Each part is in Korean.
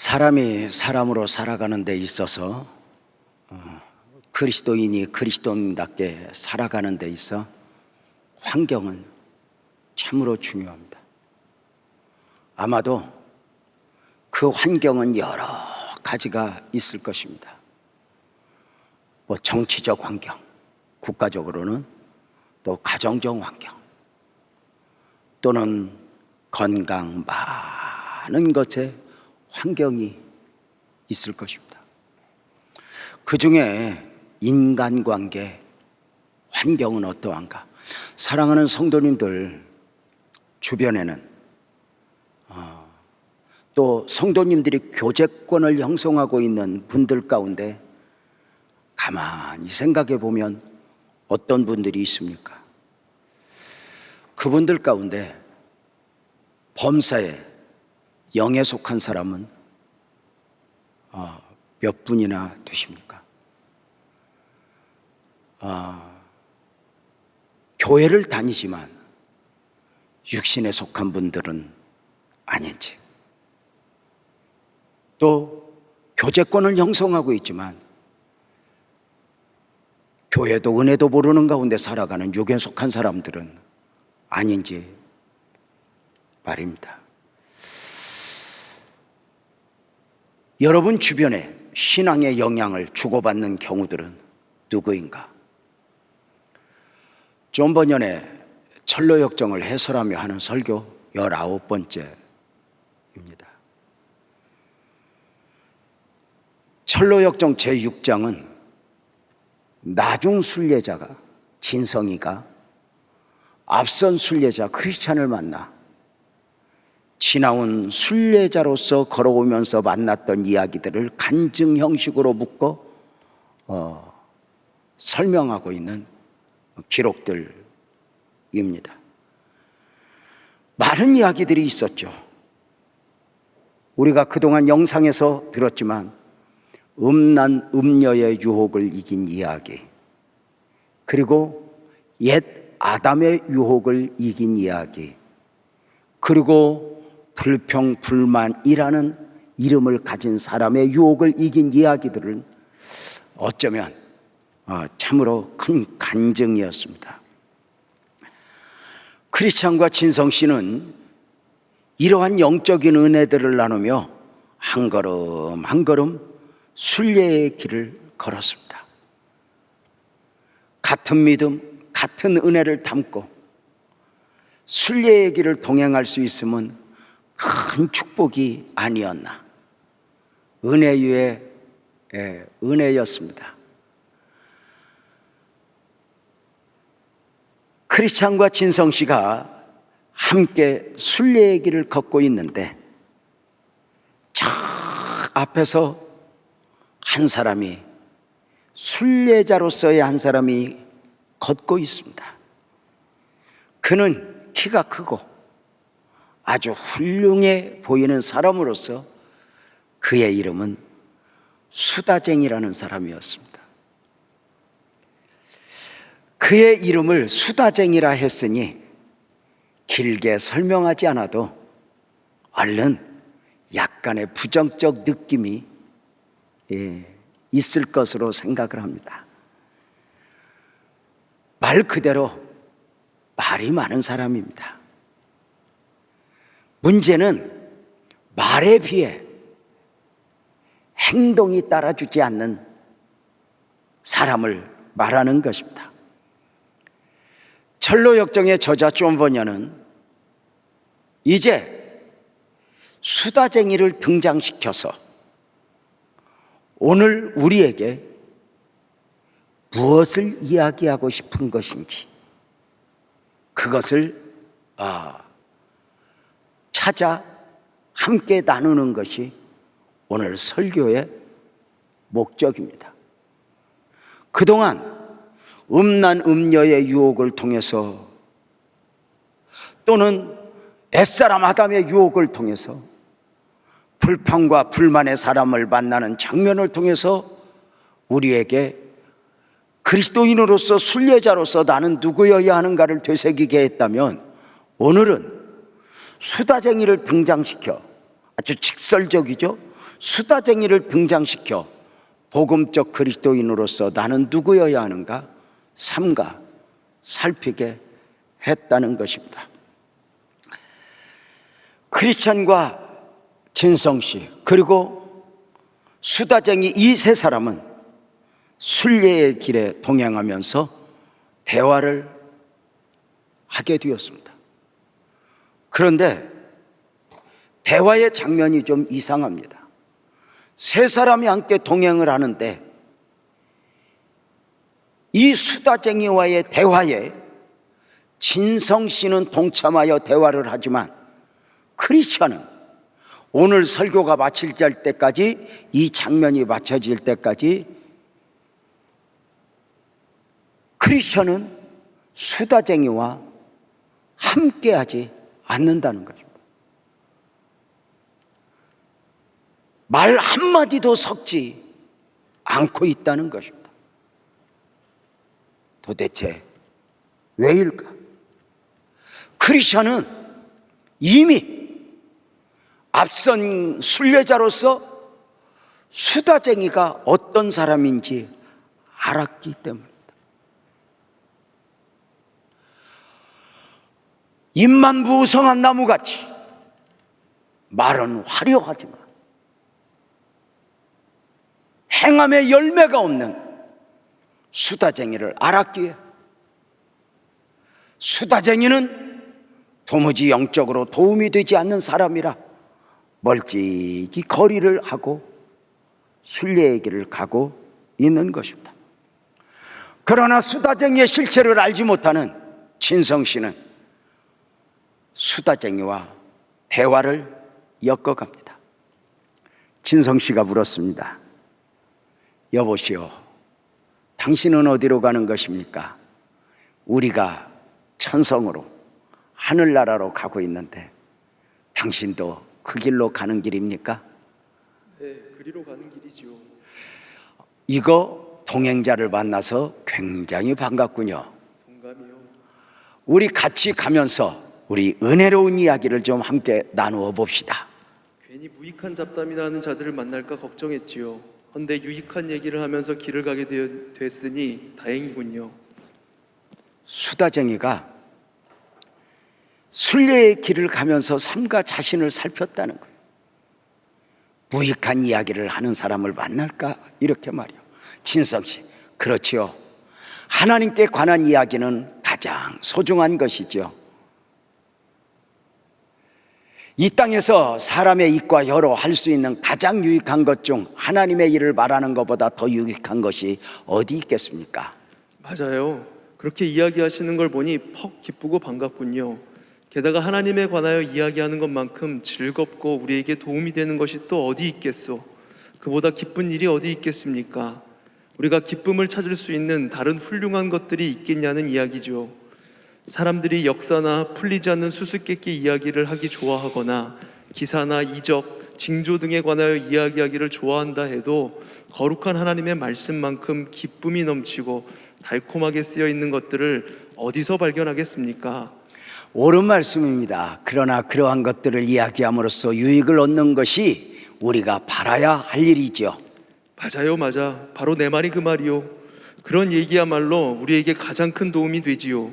사람이 사람으로 살아가는 데 있어서 그리스도인이 그리스도인답게 살아가는 데 있어 환경은 참으로 중요합니다. 아마도 그 환경은 여러 가지가 있을 것입니다. 정치적 환경, 국가적으로는 또 가정적 환경, 또는 건강, 많은 것에 환경이 있을 것입니다. 그 중에 인간관계 환경은 어떠한가? 사랑하는 성도님들 주변에는 또 성도님들이 교제권을 형성하고 있는 분들 가운데 가만히 생각해 보면 어떤 분들이 있습니까? 그분들 가운데 범사에 영에 속한 사람은 몇 분이나 되십니까? 교회를 다니지만 육신에 속한 분들은 아닌지, 또 교제권을 형성하고 있지만 교회도 은혜도 모르는 가운데 살아가는 육에 속한 사람들은 아닌지 말입니다. 여러분 주변에 신앙의 영향을 주고받는 경우들은 누구인가? 존 버년의 철로역정을 해설하며 하는 설교 19번째입니다. 철로역정 제6장은 나중 순례자가, 진성이가 앞선 순례자 크리스찬을 만나 지나온 순례자로서 걸어오면서 만났던 이야기들을 간증 형식으로 묶어 설명하고 있는 기록들입니다. 많은 이야기들이 있었죠. 우리가 그동안 영상에서 들었지만 음란 음녀의 유혹을 이긴 이야기, 그리고 옛 아담의 유혹을 이긴 이야기, 그리고 불평불만이라는 이름을 가진 사람의 유혹을 이긴 이야기들은 어쩌면 참으로 큰 간증이었습니다. 크리스찬과 진성 씨는 이러한 영적인 은혜들을 나누며 한 걸음 한 걸음 순례의 길을 걸었습니다. 같은 믿음, 같은 은혜를 담고 순례의 길을 동행할 수 있음은 큰 축복이 아니었나, 은혜 위에 은혜였습니다. 크리스찬과 진성 씨가 함께 순례의 길을 걷고 있는데 저 앞에서 한 사람이, 순례자로서의 한 사람이 걷고 있습니다. 그는 키가 크고 아주 훌륭해 보이는 사람으로서 그의 이름은 수다쟁이라는 사람이었습니다. 그의 이름을 수다쟁이라 했으니 길게 설명하지 않아도 얼른 약간의 부정적 느낌이 있을 것으로 생각을 합니다. 말 그대로 말이 많은 사람입니다. 문제는 말에 비해 행동이 따라주지 않는 사람을 말하는 것입니다. 철로역정의 저자 존 버년은 이제 수다쟁이를 등장시켜서 오늘 우리에게 무엇을 이야기하고 싶은 것인지 그것을 찾아 함께 나누는 것이 오늘 설교의 목적입니다. 그동안 음란 음녀의 유혹을 통해서 또는 옛사람 아담의 유혹을 통해서 불평과 불만의 사람을 만나는 장면을 통해서 우리에게 그리스도인으로서 순례자로서 나는 누구여야 하는가를 되새기게 했다면, 오늘은 수다쟁이를 등장시켜 아주 직설적이죠. 수다쟁이를 등장시켜 복음적 그리스도인으로서 나는 누구여야 하는가 삼가 살피게 했다는 것입니다. 크리스찬과 진성씨 그리고 수다쟁이 이 세 사람은 순례의 길에 동행하면서 대화를 하게 되었습니다. 그런데 대화의 장면이 좀 이상합니다. 세 사람이 함께 동행을 하는데 이 수다쟁이와의 대화에 진성씨는 동참하여 대화를 하지만 크리스찬은 오늘 설교가 마칠 때까지, 이 장면이 맞춰질 때까지 크리스찬은 수다쟁이와 함께하지 않는다는 것입니다. 말 한마디도 섞지 않고 있다는 것입니다. 도대체 왜일까? 크리스찬은 이미 앞선 순례자로서 수다쟁이가 어떤 사람인지 알았기 때문입니다. 잎만 부성한 나무같이 말은 화려하지만 행함에 열매가 없는 수다쟁이를 알았기에 수다쟁이는 도무지 영적으로 도움이 되지 않는 사람이라 멀찍이 거리를 하고 순례의 길을 가고 있는 것입니다. 그러나 수다쟁이의 실체를 알지 못하는 진성씨는 수다쟁이와 대화를 엮어갑니다. 진성씨가 물었습니다. 여보시오, 당신은 어디로 가는 것입니까? 우리가 천성으로 하늘나라로 가고 있는데 당신도 그 길로 가는 길입니까? 네, 그리로 가는 길이지요. 이거 동행자를 만나서 굉장히 반갑군요. 동감이요. 우리 같이 가면서 우리 은혜로운 이야기를 좀 함께 나누어 봅시다. 괜히 무익한 잡담이나 하는 자들을 만날까 걱정했지요. 헌데 유익한 얘기를 하면서 길을 가게 됐으니 다행이군요. 수다쟁이가 순례의 길을 가면서 삶과 자신을 살폈다는 거예요. 무익한 이야기를 하는 사람을 만날까? 이렇게 말이요. 진성씨, 그렇지요. 하나님께 관한 이야기는 가장 소중한 것이죠. 이 땅에서 사람의 입과 혀로 할 수 있는 가장 유익한 것 중 하나님의 일을 말하는 것보다 더 유익한 것이 어디 있겠습니까? 맞아요. 그렇게 이야기하시는 걸 보니 퍽 기쁘고 반갑군요. 게다가 하나님에 관하여 이야기하는 것만큼 즐겁고 우리에게 도움이 되는 것이 또 어디 있겠소? 그보다 기쁜 일이 어디 있겠습니까? 우리가 기쁨을 찾을 수 있는 다른 훌륭한 것들이 있겠냐는 이야기죠. 사람들이 역사나 풀리지 않는 수수께끼 이야기를 하기 좋아하거나 기사나 이적, 징조 등에 관하여 이야기하기를 좋아한다 해도 거룩한 하나님의 말씀만큼 기쁨이 넘치고 달콤하게 쓰여 있는 것들을 어디서 발견하겠습니까? 옳은 말씀입니다. 그러나 그러한 것들을 이야기함으로써 유익을 얻는 것이 우리가 바라야 할 일이죠. 맞아요, 맞아. 바로 내 말이 그 말이요. 그런 얘기야말로 우리에게 가장 큰 도움이 되지요.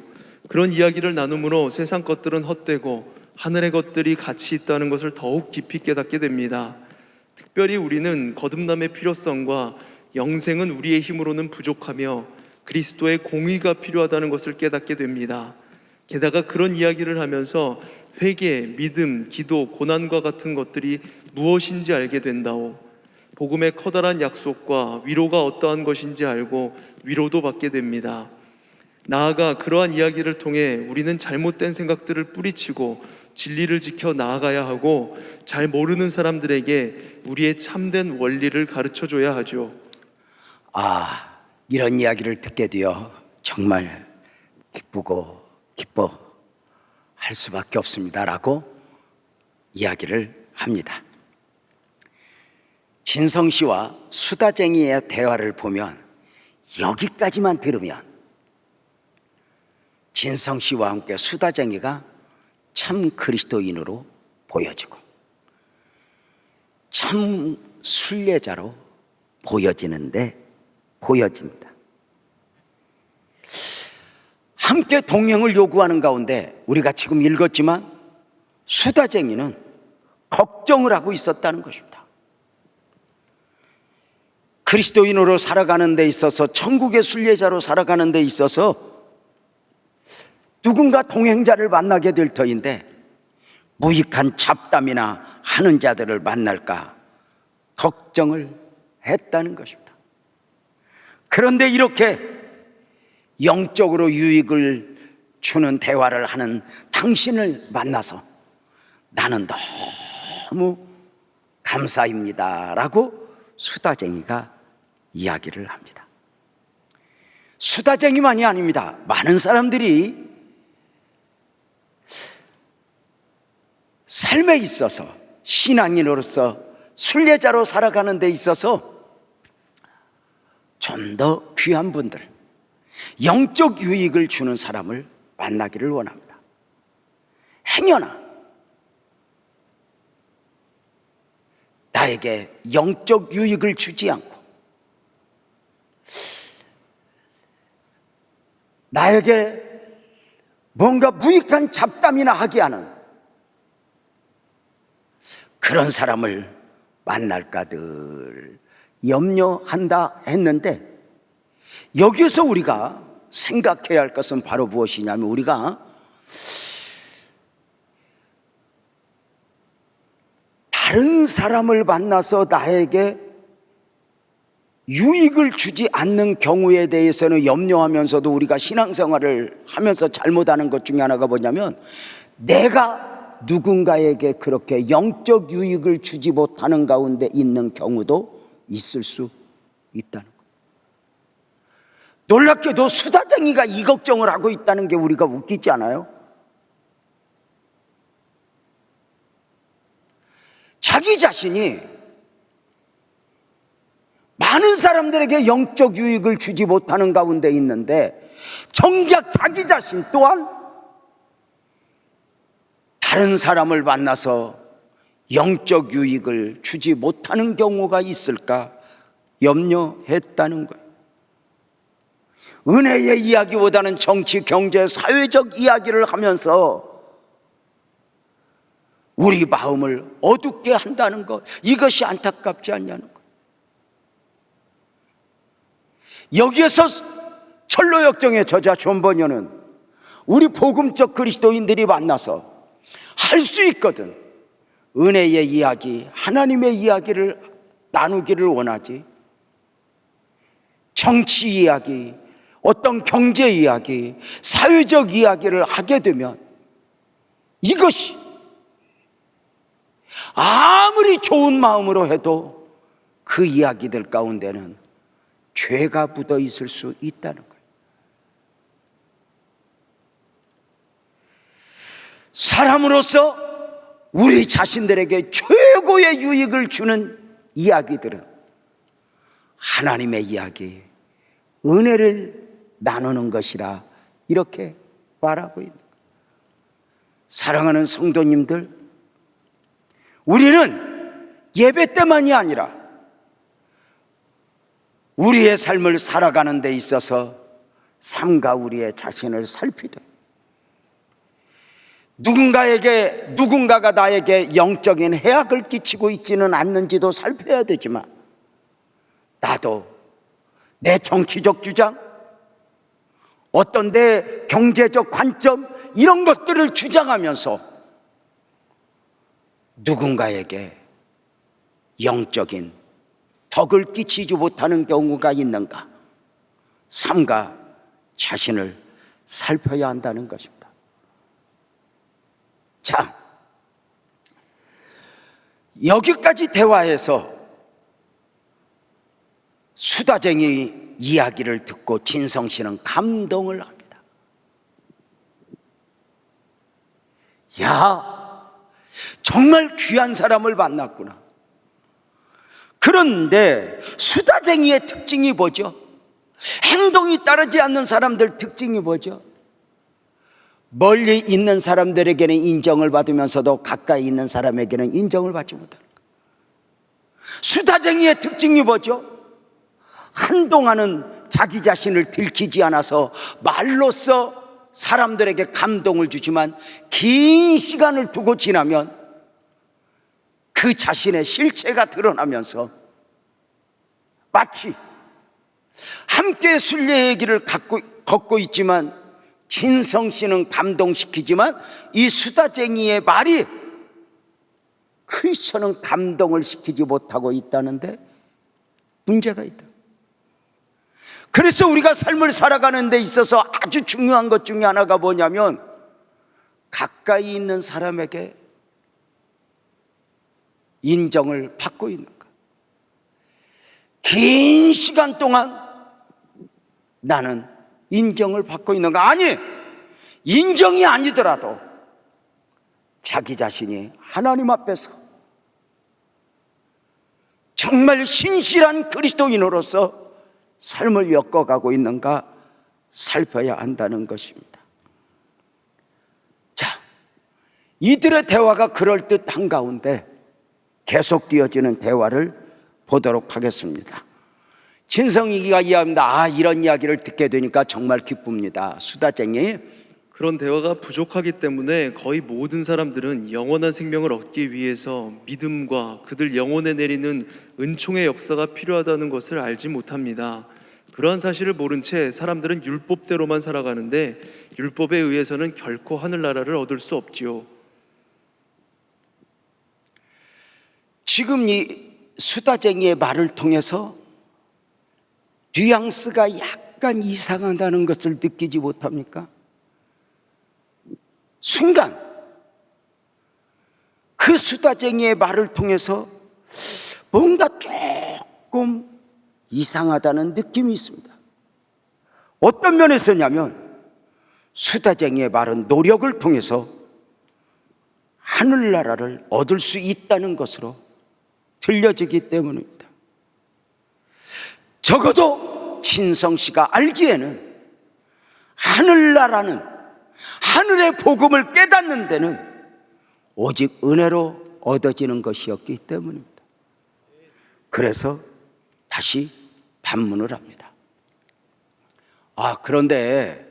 그런 이야기를 나눔으로 세상 것들은 헛되고 하늘의 것들이 가치 있다는 것을 더욱 깊이 깨닫게 됩니다. 특별히 우리는 거듭남의 필요성과 영생은 우리의 힘으로는 부족하며 그리스도의 공의가 필요하다는 것을 깨닫게 됩니다. 게다가 그런 이야기를 하면서 회개, 믿음, 기도, 고난과 같은 것들이 무엇인지 알게 된다오. 복음의 커다란 약속과 위로가 어떠한 것인지 알고 위로도 받게 됩니다. 나아가 그러한 이야기를 통해 우리는 잘못된 생각들을 뿌리치고 진리를 지켜 나아가야 하고 잘 모르는 사람들에게 우리의 참된 원리를 가르쳐줘야 하죠. 이런 이야기를 듣게 되어 정말 기쁘고 기뻐할 수밖에 없습니다라고 이야기를 합니다. 진성 씨와 수다쟁이의 대화를 보면 여기까지만 들으면 진성 씨와 함께 수다쟁이가 참 그리스도인으로 보여지고 참 순례자로 보여집니다. 함께 동행을 요구하는 가운데 우리가 지금 읽었지만 수다쟁이는 걱정을 하고 있었다는 것입니다. 그리스도인으로 살아가는 데 있어서, 천국의 순례자로 살아가는 데 있어서 누군가 동행자를 만나게 될 터인데 무익한 잡담이나 하는 자들을 만날까 걱정을 했다는 것입니다. 그런데 이렇게 영적으로 유익을 주는 대화를 하는 당신을 만나서 나는 너무 감사입니다 라고 수다쟁이가 이야기를 합니다. 수다쟁이만이 아닙니다. 많은 사람들이 삶에 있어서, 신앙인으로서 순례자로 살아가는 데 있어서 좀 더 귀한 분들, 영적 유익을 주는 사람을 만나기를 원합니다. 행여나 나에게 영적 유익을 주지 않고 나에게 뭔가 무익한 잡담이나 하게 하는 그런 사람을 만날까 늘 염려한다 했는데, 여기서 우리가 생각해야 할 것은 바로 무엇이냐면, 우리가 다른 사람을 만나서 나에게 유익을 주지 않는 경우에 대해서는 염려하면서도 우리가 신앙생활을 하면서 잘못하는 것 중에 하나가 뭐냐면, 내가 누군가에게 그렇게 영적 유익을 주지 못하는 가운데 있는 경우도 있을 수 있다는 거예요. 놀랍게도 수다쟁이가 이 걱정을 하고 있다는 게 우리가 웃기지 않아요? 자기 자신이 많은 사람들에게 영적 유익을 주지 못하는 가운데 있는데, 정작 자기 자신 또한 다른 사람을 만나서 영적 유익을 주지 못하는 경우가 있을까 염려했다는 거예요. 은혜의 이야기보다는 정치, 경제, 사회적 이야기를 하면서 우리 마음을 어둡게 한다는 것, 이것이 안타깝지 않냐는 거예요. 여기에서 철로역정의 저자 존 버녀는 우리 복음적 그리스도인들이 만나서 할 수 있거든 은혜의 이야기, 하나님의 이야기를 나누기를 원하지, 정치 이야기, 어떤 경제 이야기, 사회적 이야기를 하게 되면 이것이 아무리 좋은 마음으로 해도 그 이야기들 가운데는 죄가 묻어 있을 수 있다는 거예요. 사람으로서 우리 자신들에게 최고의 유익을 주는 이야기들은 하나님의 이야기, 은혜를 나누는 것이라 이렇게 말하고 있는 거예요. 사랑하는 성도님들, 우리는 예배 때만이 아니라 우리의 삶을 살아가는 데 있어서 삼가 우리의 자신을 살피되, 누군가가 나에게 영적인 해악을 끼치고 있지는 않는지도 살펴야 되지만, 나도 내 정치적 주장, 어떤 내 경제적 관점, 이런 것들을 주장하면서 누군가에게 영적인 덕을 끼치지 못하는 경우가 있는가, 삼가 자신을 살펴야 한다는 것입니다. 자, 여기까지 대화해서 수다쟁이 이야기를 듣고 진성 씨는 감동을 합니다. 야, 정말 귀한 사람을 만났구나. 그런데 수다쟁이의 특징이 뭐죠? 행동이 따르지 않는 사람들 특징이 뭐죠? 멀리 있는 사람들에게는 인정을 받으면서도 가까이 있는 사람에게는 인정을 받지 못하는 거예요. 수다쟁이의 특징이 뭐죠? 한동안은 자기 자신을 들키지 않아서 말로써 사람들에게 감동을 주지만 긴 시간을 두고 지나면 그 자신의 실체가 드러나면서 마치 함께 순례의 길을 걷고 있지만 진성 씨는 감동시키지만 이 수다쟁이의 말이 크리스천은 감동을 시키지 못하고 있다는데 문제가 있다. 그래서 우리가 삶을 살아가는 데 있어서 아주 중요한 것 중에 하나가 뭐냐면 가까이 있는 사람에게 인정을 받고 있는 것. 긴 시간 동안 나는 인정을 받고 있는가? 아니, 인정이 아니더라도 자기 자신이 하나님 앞에서 정말 신실한 그리스도인으로서 삶을 엮어가고 있는가 살펴야 한다는 것입니다. 자, 이들의 대화가 그럴듯한 가운데 계속되어지는 대화를 보도록 하겠습니다. 진성이가 이야기합니다. 이런 이야기를 듣게 되니까 정말 기쁩니다. 수다쟁이. 그런 대화가 부족하기 때문에 거의 모든 사람들은 영원한 생명을 얻기 위해서 믿음과 그들 영혼에 내리는 은총의 역사가 필요하다는 것을 알지 못합니다. 그러한 사실을 모른 채 사람들은 율법대로만 살아가는데 율법에 의해서는 결코 하늘나라를 얻을 수 없지요. 지금 이 수다쟁이의 말을 통해서 뉘앙스가 약간 이상하다는 것을 느끼지 못합니까? 순간 그 수다쟁이의 말을 통해서 뭔가 조금 이상하다는 느낌이 있습니다. 어떤 면에서냐면 수다쟁이의 말은 노력을 통해서 하늘나라를 얻을 수 있다는 것으로 들려지기 때문입니다. 적어도 진성 씨가 알기에는 하늘나라는, 하늘의 복음을 깨닫는 데는 오직 은혜로 얻어지는 것이었기 때문입니다. 그래서 다시 반문을 합니다. 그런데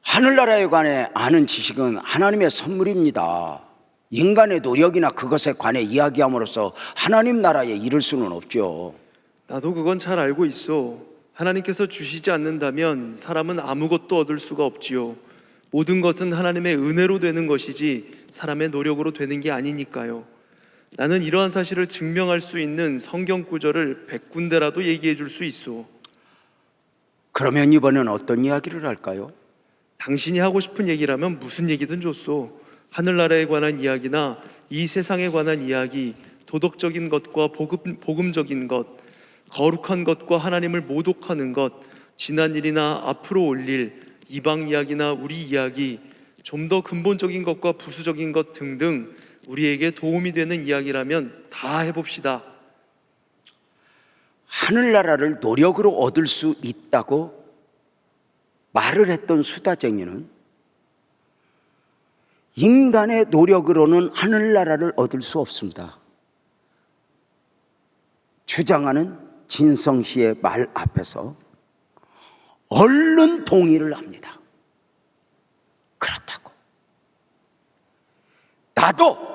하늘나라에 관해 아는 지식은 하나님의 선물입니다. 인간의 노력이나 그것에 관해 이야기함으로써 하나님 나라에 이를 수는 없죠. 나도 그건 잘 알고 있어. 하나님께서 주시지 않는다면 사람은 아무것도 얻을 수가 없지요. 모든 것은 하나님의 은혜로 되는 것이지 사람의 노력으로 되는 게 아니니까요. 나는 이러한 사실을 증명할 수 있는 성경 구절을 100군데라도 얘기해 줄 수 있어. 그러면 이번엔 어떤 이야기를 할까요? 당신이 하고 싶은 얘기라면 무슨 얘기든 좋소. 하늘나라에 관한 이야기나 이 세상에 관한 이야기, 도덕적인 것과 복음적인 것, 거룩한 것과 하나님을 모독하는 것, 지난 일이나 앞으로 올 일, 이방 이야기나 우리 이야기, 좀 더 근본적인 것과 부수적인 것 등등 우리에게 도움이 되는 이야기라면 다 해봅시다. 하늘나라를 노력으로 얻을 수 있다고 말을 했던 수다쟁이는 인간의 노력으로는 하늘나라를 얻을 수 없습니다. 주장하는 진성 씨의 말 앞에서 얼른 동의를 합니다. 그렇다고. 나도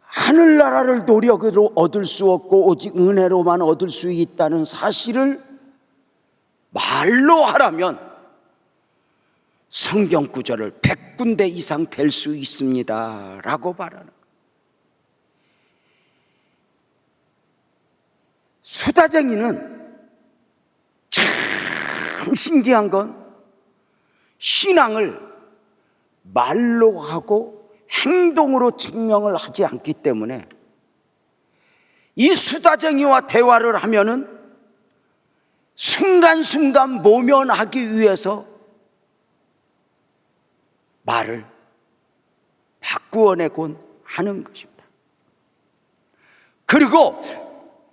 하늘나라를 노력으로 얻을 수 없고 오직 은혜로만 얻을 수 있다는 사실을 말로 하라면 성경 구절을 100군데 이상 될 수 있습니다 라고 말하는. 수다쟁이는 참 신기한 건 신앙을 말로 하고 행동으로 증명을 하지 않기 때문에 이 수다쟁이와 대화를 하면은 순간순간 모면하기 위해서 말을 바꾸어내곤 하는 것입니다. 그리고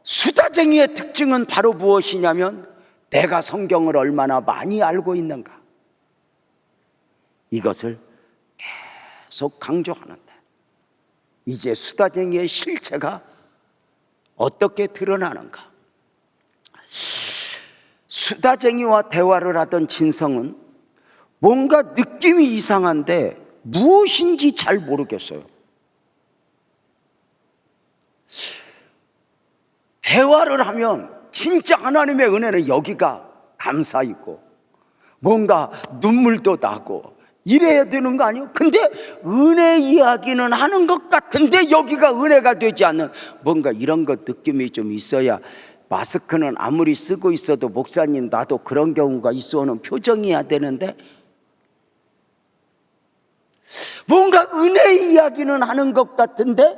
수다쟁이의 특징은 바로 무엇이냐면 내가 성경을 얼마나 많이 알고 있는가, 이것을 계속 강조하는데 이제 수다쟁이의 실체가 어떻게 드러나는가? 수다쟁이와 대화를 하던 진성은 뭔가 느낌이 이상한데 무엇인지 잘 모르겠어요. 대화를 하면 진짜 하나님의 은혜는 여기가 감사 있고 뭔가 눈물도 나고 이래야 되는 거 아니에요? 근데 은혜 이야기는 하는 것 같은데 여기가 은혜가 되지 않는 뭔가 이런 것 느낌이 좀 있어야, 마스크는 아무리 쓰고 있어도 목사님 나도 그런 경우가 있어오는 표정이어야 되는데 뭔가 은혜 이야기는 하는 것 같은데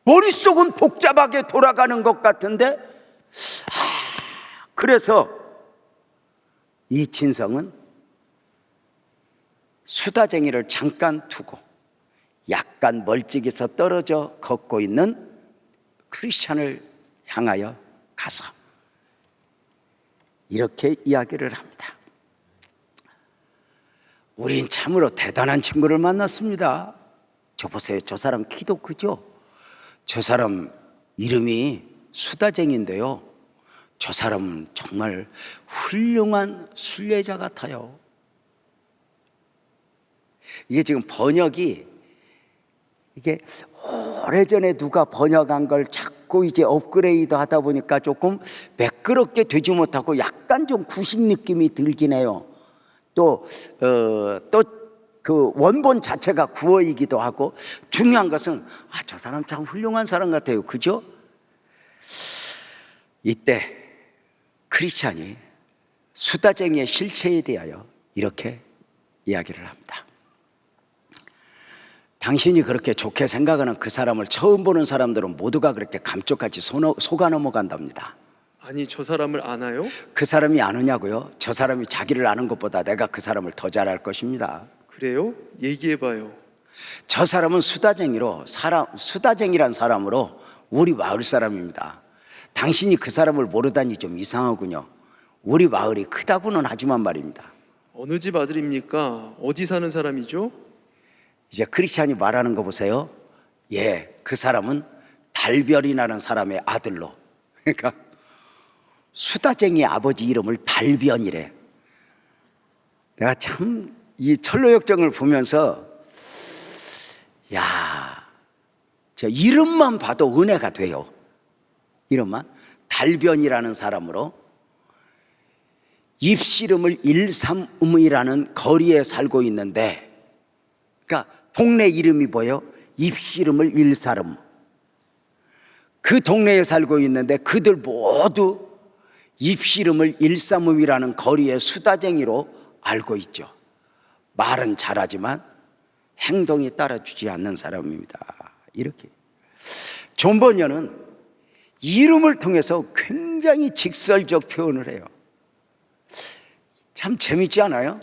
머릿속은 복잡하게 돌아가는 것 같은데, 그래서 이 진성은 수다쟁이를 잠깐 두고 약간 멀찍이서 떨어져 걷고 있는 크리스찬을 향하여 가서 이렇게 이야기를 합니다. 우린 참으로 대단한 친구를 만났습니다. 저 보세요. 저 사람 키도 크죠? 저 사람 이름이 수다쟁이인데요, 저 사람은 정말 훌륭한 순례자 같아요. 이게 지금 번역이 이게 오래전에 누가 번역한 걸 자꾸 이제 업그레이드 하다 보니까 조금 매끄럽게 되지 못하고 약간 좀 구식 느낌이 들긴 해요. 또 그 원본 자체가 구어이기도 하고, 중요한 것은 저 사람 참 훌륭한 사람 같아요. 그죠? 이때 크리스찬이 수다쟁이의 실체에 대하여 이렇게 이야기를 합니다. 당신이 그렇게 좋게 생각하는 그 사람을 처음 보는 사람들은 모두가 그렇게 감쪽같이 속아 넘어간답니다. 아니, 저 사람을 아나요? 그 사람이 아느냐고요? 저 사람이 자기를 아는 것보다 내가 그 사람을 더 잘 알 것입니다. 그래요? 얘기해봐요. 저 사람은 수다쟁이란 사람으로 우리 마을 사람입니다. 당신이 그 사람을 모르다니 좀 이상하군요. 우리 마을이 크다고는 하지만 말입니다. 어느 집 아들입니까? 어디 사는 사람이죠? 이제 크리스찬이 말하는 거 보세요. 예, 그 사람은 달변이라는 사람의 아들로, 그러니까 수다쟁이 아버지 이름을 달변이래. 내가 참 이 철로역정을 보면서 저 이름만 봐도 은혜가 돼요. 이름만. 달변이라는 사람으로 입씨름을 일삼음이라는 거리에 살고 있는데, 그러니까 동네 이름이 뭐예요? 입씨름을 일사름. 그 동네에 살고 있는데 그들 모두 입씨름을 일삼음이라는 거리의 수다쟁이로 알고 있죠. 말은 잘하지만 행동이 따라주지 않는 사람입니다. 이렇게 존 버녀는 이름을 통해서 굉장히 직설적 표현을 해요. 참 재밌지 않아요?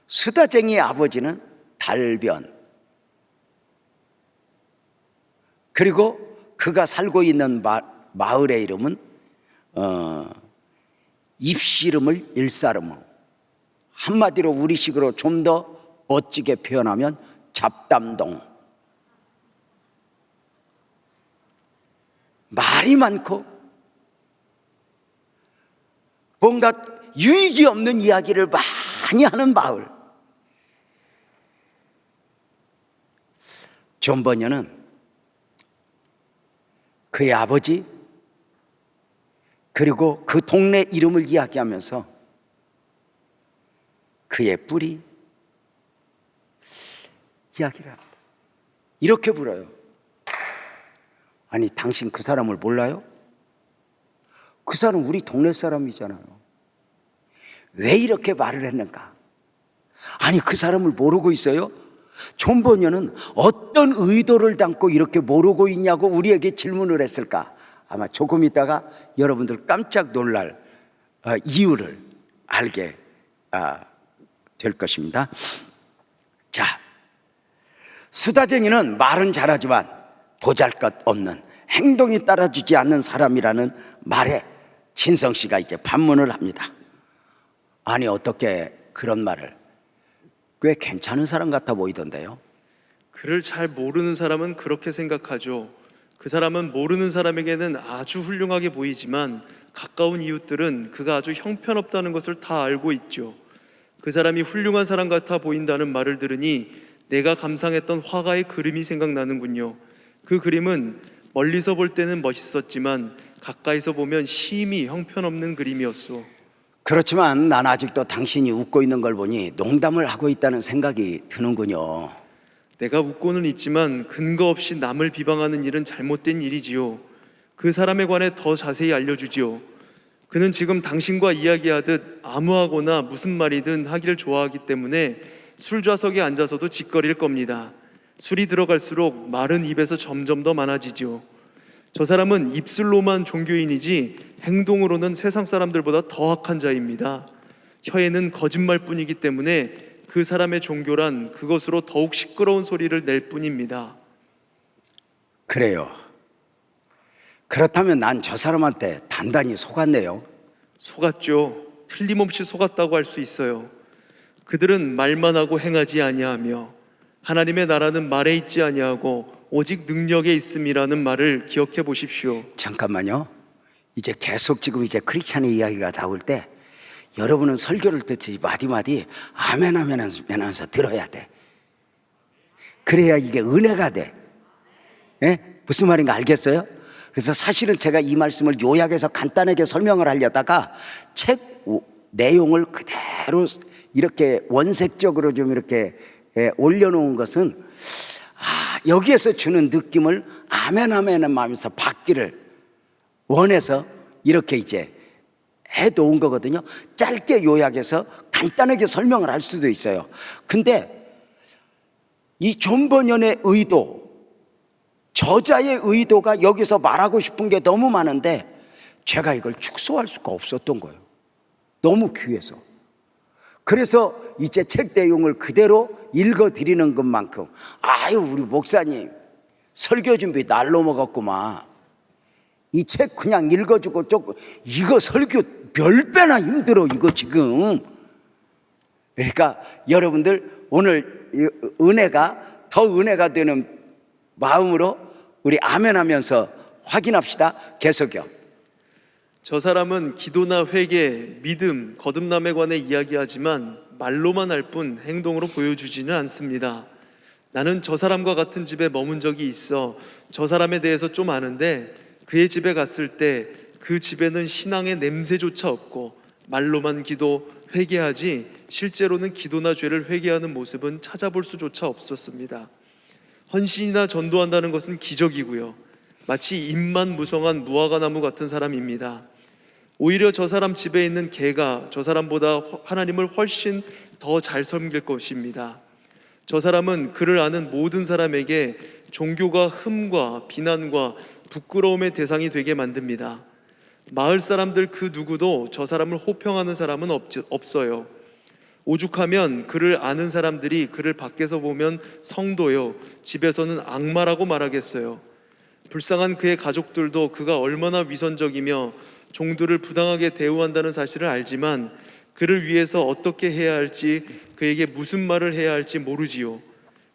수다쟁이의 아버지는 달변, 그리고 그가 살고 있는 마을의 이름은 입씨름을 일사름으로, 한마디로 우리식으로 좀 더 멋지게 표현하면 잡담동. 말이 많고 뭔가 유익이 없는 이야기를 많이 하는 마을. 존 버녀는 그의 아버지 그리고 그 동네 이름을 이야기하면서 그의 뿌리 이야기를 합니다. 이렇게 불어요. 아니, 당신 그 사람을 몰라요? 그 사람 우리 동네 사람이잖아요. 왜 이렇게 말을 했는가? 아니, 그 사람을 모르고 있어요? 존 버녀는 어떤 의도를 담고 이렇게 모르고 있냐고 우리에게 질문을 했을까? 아마 조금 있다가 여러분들 깜짝 놀랄 이유를 알게 될 것입니다. 자, 수다쟁이는 말은 잘하지만 보잘것없는, 행동이 따라주지 않는 사람이라는 말에 진성 씨가 이제 반문을 합니다. 아니, 어떻게 그런 말을? 꽤 괜찮은 사람 같아 보이던데요. 그를 잘 모르는 사람은 그렇게 생각하죠. 그 사람은 모르는 사람에게는 아주 훌륭하게 보이지만 가까운 이웃들은 그가 아주 형편없다는 것을 다 알고 있죠. 그 사람이 훌륭한 사람 같아 보인다는 말을 들으니 내가 감상했던 화가의 그림이 생각나는군요. 그 그림은 멀리서 볼 때는 멋있었지만 가까이서 보면 심히 형편없는 그림이었소. 그렇지만 난 아직도 당신이 웃고 있는 걸 보니 농담을 하고 있다는 생각이 드는군요. 내가 웃고는 있지만 근거 없이 남을 비방하는 일은 잘못된 일이지요. 그 사람에 관해 더 자세히 알려주지요. 그는 지금 당신과 이야기하듯 아무하거나 무슨 말이든 하기를 좋아하기 때문에 술좌석에 앉아서도 짓거릴 겁니다. 술이 들어갈수록 말은 입에서 점점 더 많아지죠. 저 사람은 입술로만 종교인이지 행동으로는 세상 사람들보다 더 악한 자입니다. 혀에는 거짓말뿐이기 때문에 그 사람의 종교란 그것으로 더욱 시끄러운 소리를 낼 뿐입니다. 그래요. 그렇다면 난 저 사람한테 단단히 속았네요. 속았죠. 틀림없이 속았다고 할 수 있어요. 그들은 말만 하고 행하지 아니하며 하나님의 나라는 말에 있지 아니하고 오직 능력에 있음이라는 말을 기억해 보십시오. 잠깐만요. 이제 계속 지금 이제 크리스찬의 이야기가 나올 때 여러분은 설교를 듣지 마디마디 아멘 아멘 하면서 들어야 돼. 그래야 이게 은혜가 돼. 예? 무슨 말인가 알겠어요? 그래서 사실은 제가 이 말씀을 요약해서 간단하게 설명을 하려다가 책 내용을 그대로 이렇게 원색적으로 좀 이렇게 올려놓은 것은 여기에서 주는 느낌을 아멘 아멘 하면서 받기를 원해서 이렇게 이제 해놓은 거거든요. 짧게 요약해서 간단하게 설명을 할 수도 있어요. 근데 이 존 버년의 의도, 저자의 의도가 여기서 말하고 싶은 게 너무 많은데 제가 이걸 축소할 수가 없었던 거예요. 너무 귀해서. 그래서 이제 책 내용을 그대로 읽어드리는 것만큼 아유 우리 목사님 설교 준비 날로 먹었구만. 이 책 그냥 읽어주고 조금 이거 설교 몇 배나 힘들어 이거 지금. 그러니까 여러분들 오늘 은혜가 더 은혜가 되는 마음으로 우리 아멘 하면서 확인합시다. 계속요. 저 사람은 기도나 회개, 믿음, 거듭남에 관해 이야기하지만 말로만 할 뿐 행동으로 보여주지는 않습니다. 나는 저 사람과 같은 집에 머문 적이 있어 저 사람에 대해서 좀 아는데 그의 집에 갔을 때 그 집에는 신앙의 냄새조차 없고 말로만 기도, 회개하지 실제로는 기도나 죄를 회개하는 모습은 찾아볼 수조차 없었습니다. 헌신이나 전도한다는 것은 기적이고요. 마치 입만 무성한 무화과나무 같은 사람입니다. 오히려 저 사람 집에 있는 개가 저 사람보다 하나님을 훨씬 더 잘 섬길 것입니다. 저 사람은 그를 아는 모든 사람에게 종교가 흠과 비난과 부끄러움의 대상이 되게 만듭니다. 마을 사람들 그 누구도 저 사람을 호평하는 사람은 없어요. 오죽하면 그를 아는 사람들이 그를 밖에서 보면 성도요, 집에서는 악마라고 말하겠어요. 불쌍한 그의 가족들도 그가 얼마나 위선적이며 종들을 부당하게 대우한다는 사실을 알지만 그를 위해서 어떻게 해야 할지, 그에게 무슨 말을 해야 할지 모르지요.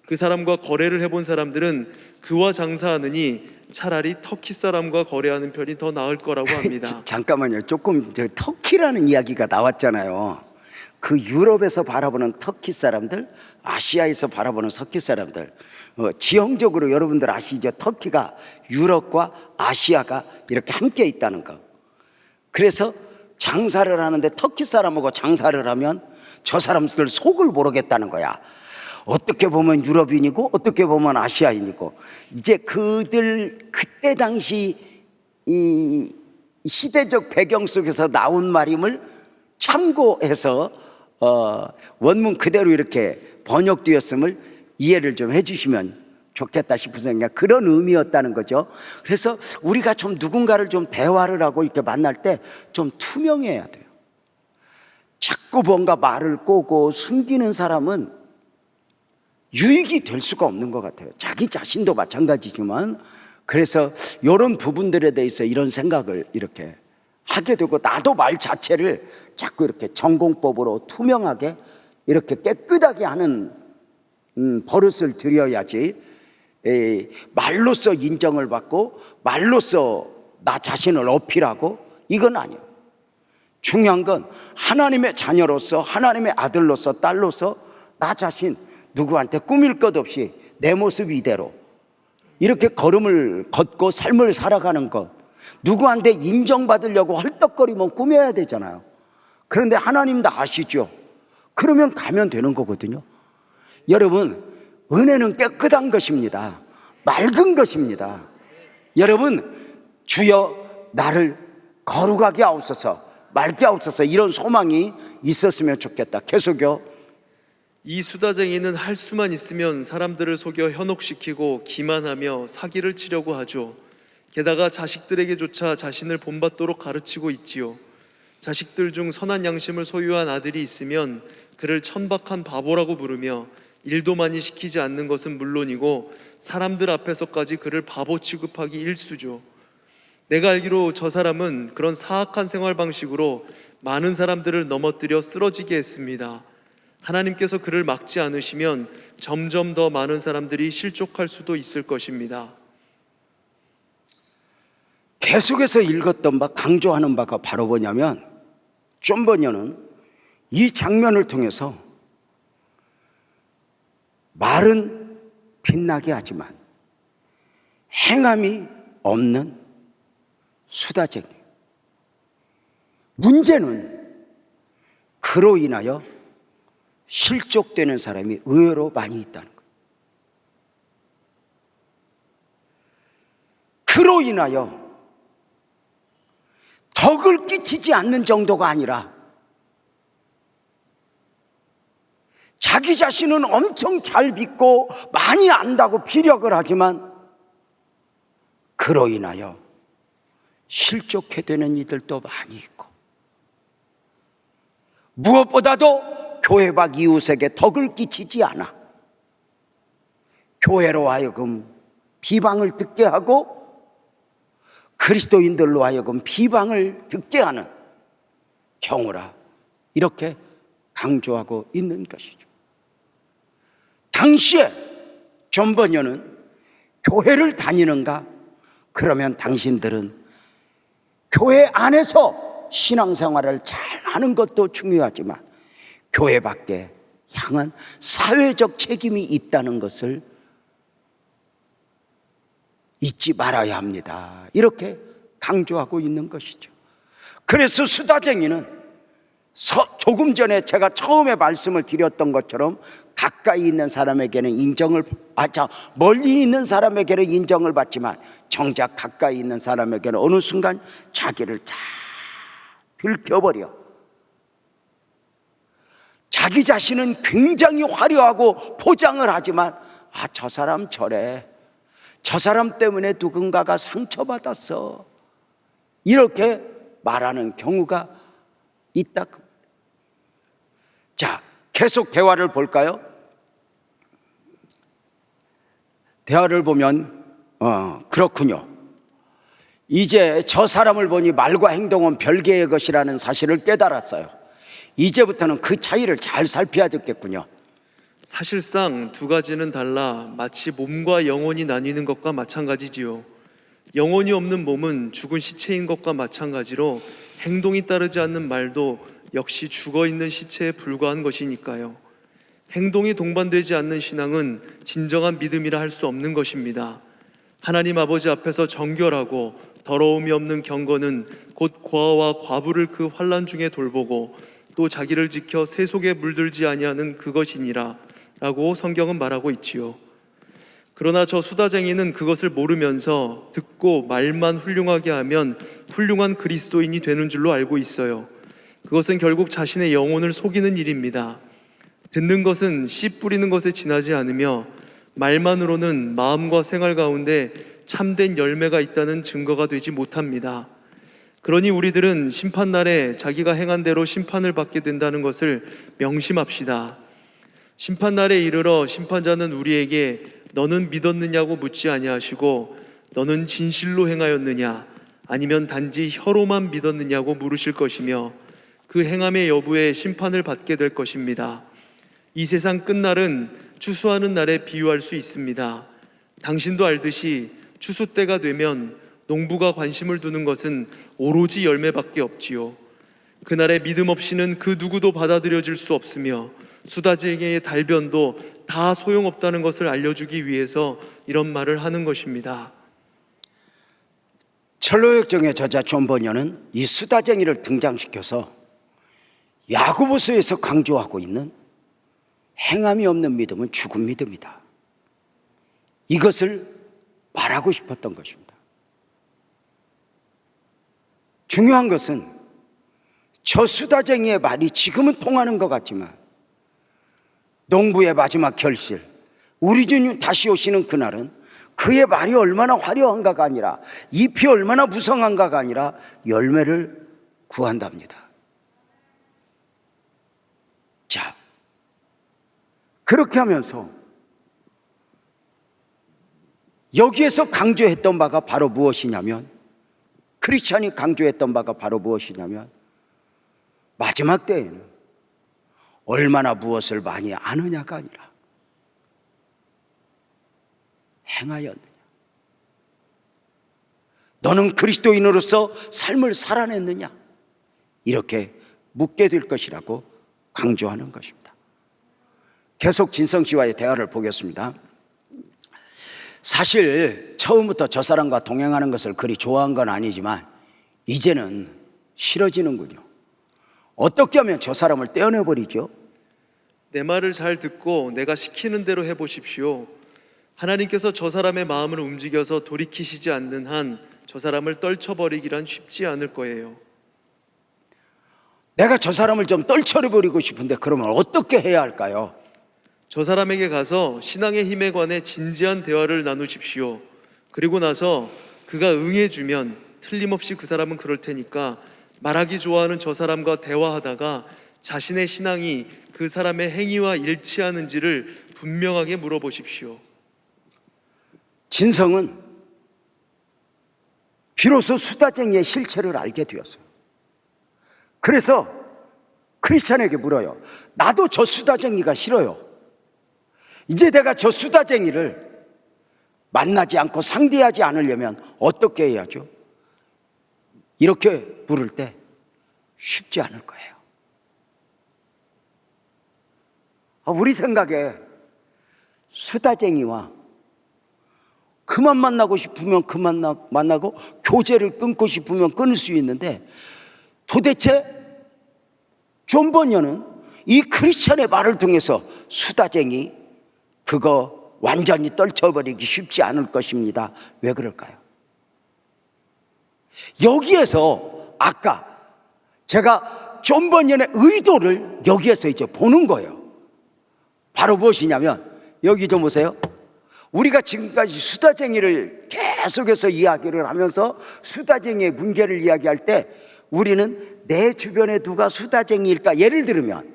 그 사람과 거래를 해본 사람들은 그와 장사하느니 차라리 터키 사람과 거래하는 편이 더 나을 거라고 합니다. 잠깐만요. 조금 터키라는 이야기가 나왔잖아요. 그 유럽에서 바라보는 터키 사람들, 아시아에서 바라보는 터키 사람들, 지형적으로 여러분들 아시죠? 터키가 유럽과 아시아가 이렇게 함께 있다는 거. 그래서 장사를 하는데 터키 사람하고 장사를 하면 저 사람들 속을 모르겠다는 거야. 어떻게 보면 유럽인이고 어떻게 보면 아시아인이고. 이제 그들 그때 당시 이 시대적 배경 속에서 나온 말임을 참고해서 원문 그대로 이렇게 번역되었음을 이해를 좀 해주시면 좋겠다 싶어서 그냥 그런 의미였다는 거죠. 그래서 우리가 좀 누군가를 좀 대화를 하고 이렇게 만날 때 좀 투명해야 돼요. 자꾸 뭔가 말을 꼬고 숨기는 사람은 유익이 될 수가 없는 것 같아요. 자기 자신도 마찬가지지만. 그래서 이런 부분들에 대해서 이런 생각을 이렇게 하게 되고, 나도 말 자체를 자꾸 이렇게 전공법으로 투명하게 이렇게 깨끗하게 하는 버릇을 들여야지 말로써 인정을 받고 말로써 나 자신을 어필하고 이건 아니에요. 중요한 건 하나님의 자녀로서, 하나님의 아들로서, 딸로서 나 자신 누구한테 꾸밀 것 없이 내 모습 이대로 이렇게 걸음을 걷고 삶을 살아가는 것, 누구한테 인정받으려고 헐떡거리면 꾸며야 되잖아요. 그런데 하나님 다 아시죠? 그러면 가면 되는 거거든요. 여러분, 은혜는 깨끗한 것입니다. 맑은 것입니다. 여러분, 주여 나를 거룩하게 하옵소서, 맑게 하옵소서, 이런 소망이 있었으면 좋겠다. 계속요. 이 수다쟁이는 할 수만 있으면 사람들을 속여 현혹시키고 기만하며 사기를 치려고 하죠. 게다가 자식들에게조차 자신을 본받도록 가르치고 있지요. 자식들 중 선한 양심을 소유한 아들이 있으면 그를 천박한 바보라고 부르며 일도 많이 시키지 않는 것은 물론이고 사람들 앞에서까지 그를 바보 취급하기 일쑤죠. 내가 알기로 저 사람은 그런 사악한 생활 방식으로 많은 사람들을 넘어뜨려 쓰러지게 했습니다. 하나님께서 그를 막지 않으시면 점점 더 많은 사람들이 실족할 수도 있을 것입니다. 계속해서 읽었던 바, 강조하는 바가 바로 뭐냐면, 존 버녀는 이 장면을 통해서 말은 빛나게 하지만 행함이 없는 수다쟁이. 문제는 그로 인하여 실족되는 사람이 의외로 많이 있다는 거예요. 그로 인하여 덕을 끼치지 않는 정도가 아니라 자기 자신은 엄청 잘 믿고 많이 안다고 피력을 하지만 그로 인하여 실족해 되는 이들도 많이 있고, 무엇보다도 교회 밖 이웃에게 덕을 끼치지 않아 교회로 하여금 비방을 듣게 하고 그리스도인들로 하여금 비방을 듣게 하는 경우라 이렇게 강조하고 있는 것이죠. 당시에 존 버녀는 교회를 다니는가? 그러면 당신들은 교회 안에서 신앙생활을 잘 하는 것도 중요하지만 교회 밖에 향한 사회적 책임이 있다는 것을 잊지 말아야 합니다. 이렇게 강조하고 있는 것이죠. 그래서 수다쟁이는 조금 전에 제가 처음에 말씀을 드렸던 것처럼 가까이 있는 사람에게는 멀리 있는 사람에게는 인정을 받지만 정작 가까이 있는 사람에게는 어느 순간 자기를 쫙 들켜버려. 자기 자신은 굉장히 화려하고 포장을 하지만 저 사람 저래, 저 사람 때문에 누군가가 상처받았어, 이렇게 말하는 경우가 있다. 자, 계속 대화를 볼까요? 대화를 보면 그렇군요. 이제 저 사람을 보니 말과 행동은 별개의 것이라는 사실을 깨달았어요. 이제부터는 그 차이를 잘 살펴야 되겠군요. 사실상 두 가지는 달라 마치 몸과 영혼이 나뉘는 것과 마찬가지지요. 영혼이 없는 몸은 죽은 시체인 것과 마찬가지로 행동이 따르지 않는 말도 역시 죽어있는 시체에 불과한 것이니까요. 행동이 동반되지 않는 신앙은 진정한 믿음이라 할 수 없는 것입니다. 하나님 아버지 앞에서 정결하고 더러움이 없는 경건은 곧 고아와 과부를 그 환난 중에 돌보고 또 자기를 지켜 세속에 물들지 아니하는 그것이니라 라고 성경은 말하고 있지요. 그러나 저 수다쟁이는 그것을 모르면서 듣고 말만 훌륭하게 하면 훌륭한 그리스도인이 되는 줄로 알고 있어요. 그것은 결국 자신의 영혼을 속이는 일입니다. 듣는 것은 씨 뿌리는 것에 지나지 않으며 말만으로는 마음과 생활 가운데 참된 열매가 있다는 증거가 되지 못합니다. 그러니 우리들은 심판날에 자기가 행한 대로 심판을 받게 된다는 것을 명심합시다. 심판날에 이르러 심판자는 우리에게 너는 믿었느냐고 묻지 아니하시고 너는 진실로 행하였느냐 아니면 단지 혀로만 믿었느냐고 물으실 것이며 그 행함의 여부에 심판을 받게 될 것입니다. 이 세상 끝날은 추수하는 날에 비유할 수 있습니다. 당신도 알듯이 추수 때가 되면 농부가 관심을 두는 것은 오로지 열매밖에 없지요. 그날의 믿음 없이는 그 누구도 받아들여질 수 없으며 수다쟁이의 달변도 다 소용없다는 것을 알려주기 위해서 이런 말을 하는 것입니다. 철로역정의 저자 존 버녀는 이 수다쟁이를 등장시켜서 야고보서에서 강조하고 있는 행함이 없는 믿음은 죽은 믿음이다, 이것을 말하고 싶었던 것입니다. 중요한 것은 저 수다쟁이의 말이 지금은 통하는 것 같지만 농부의 마지막 결실, 우리 주님 다시 오시는 그날은 그의 말이 얼마나 화려한가가 아니라, 잎이 얼마나 무성한가가 아니라 열매를 구한답니다. 자, 그렇게 하면서 여기에서 강조했던 바가 바로 무엇이냐면, 크리스찬이 강조했던 바가 바로 무엇이냐면, 마지막 때에는 얼마나 무엇을 많이 아느냐가 아니라 행하였느냐, 너는 그리스도인으로서 삶을 살아냈느냐, 이렇게 묻게 될 것이라고 강조하는 것입니다. 계속 진성 씨와의 대화를 보겠습니다. 사실 처음부터 저 사람과 동행하는 것을 그리 좋아한 건 아니지만 이제는 싫어지는군요. 어떻게 하면 저 사람을 떼어내버리죠? 내 말을 잘 듣고 내가 시키는 대로 해보십시오. 하나님께서 저 사람의 마음을 움직여서 돌이키시지 않는 한 저 사람을 떨쳐버리기란 쉽지 않을 거예요. 내가 저 사람을 좀 떨쳐버리고 싶은데 그러면 어떻게 해야 할까요? 저 사람에게 가서 신앙의 힘에 관해 진지한 대화를 나누십시오. 그리고 나서 그가 응해주면 틀림없이 그 사람은 그럴 테니까 말하기 좋아하는 저 사람과 대화하다가 자신의 신앙이 그 사람의 행위와 일치하는지를 분명하게 물어보십시오. 진성은 비로소 수다쟁이의 실체를 알게 되었어요. 그래서 크리스찬에게 물어요. 나도 저 수다쟁이가 싫어요. 이제 내가 저 수다쟁이를 만나지 않고 상대하지 않으려면 어떻게 해야죠? 이렇게 물을 때 쉽지 않을 거예요. 우리 생각에 수다쟁이와 그만 만나고 싶으면 그만 만나고 교제를 끊고 싶으면 끊을 수 있는데, 도대체 존 버녀는 이 크리스찬의 말을 통해서 수다쟁이 그거 완전히 떨쳐버리기 쉽지 않을 것입니다. 왜 그럴까요? 여기에서 아까 제가 존 버녀의 의도를 여기에서 이제 보는 거예요. 바로 무엇이냐면, 여기 좀 보세요. 우리가 지금까지 수다쟁이를 계속해서 이야기를 하면서 수다쟁이의 문제를 이야기할 때 우리는 내 주변에 누가 수다쟁이일까, 예를 들면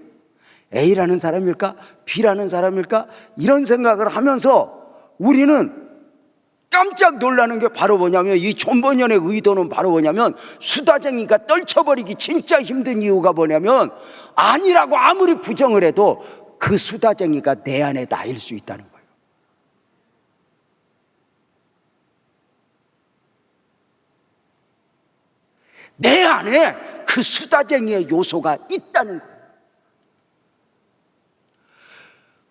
A라는 사람일까 B라는 사람일까, 이런 생각을 하면서 우리는 깜짝 놀라는 게 바로 뭐냐면, 이 존 버녀의 의도는 바로 뭐냐면, 수다쟁이가 떨쳐버리기 진짜 힘든 이유가 뭐냐면, 아니라고 아무리 부정을 해도 그 수다쟁이가 내 안에 나일 수 있다는 거예요. 내 안에 그 수다쟁이의 요소가 있다는 거예요.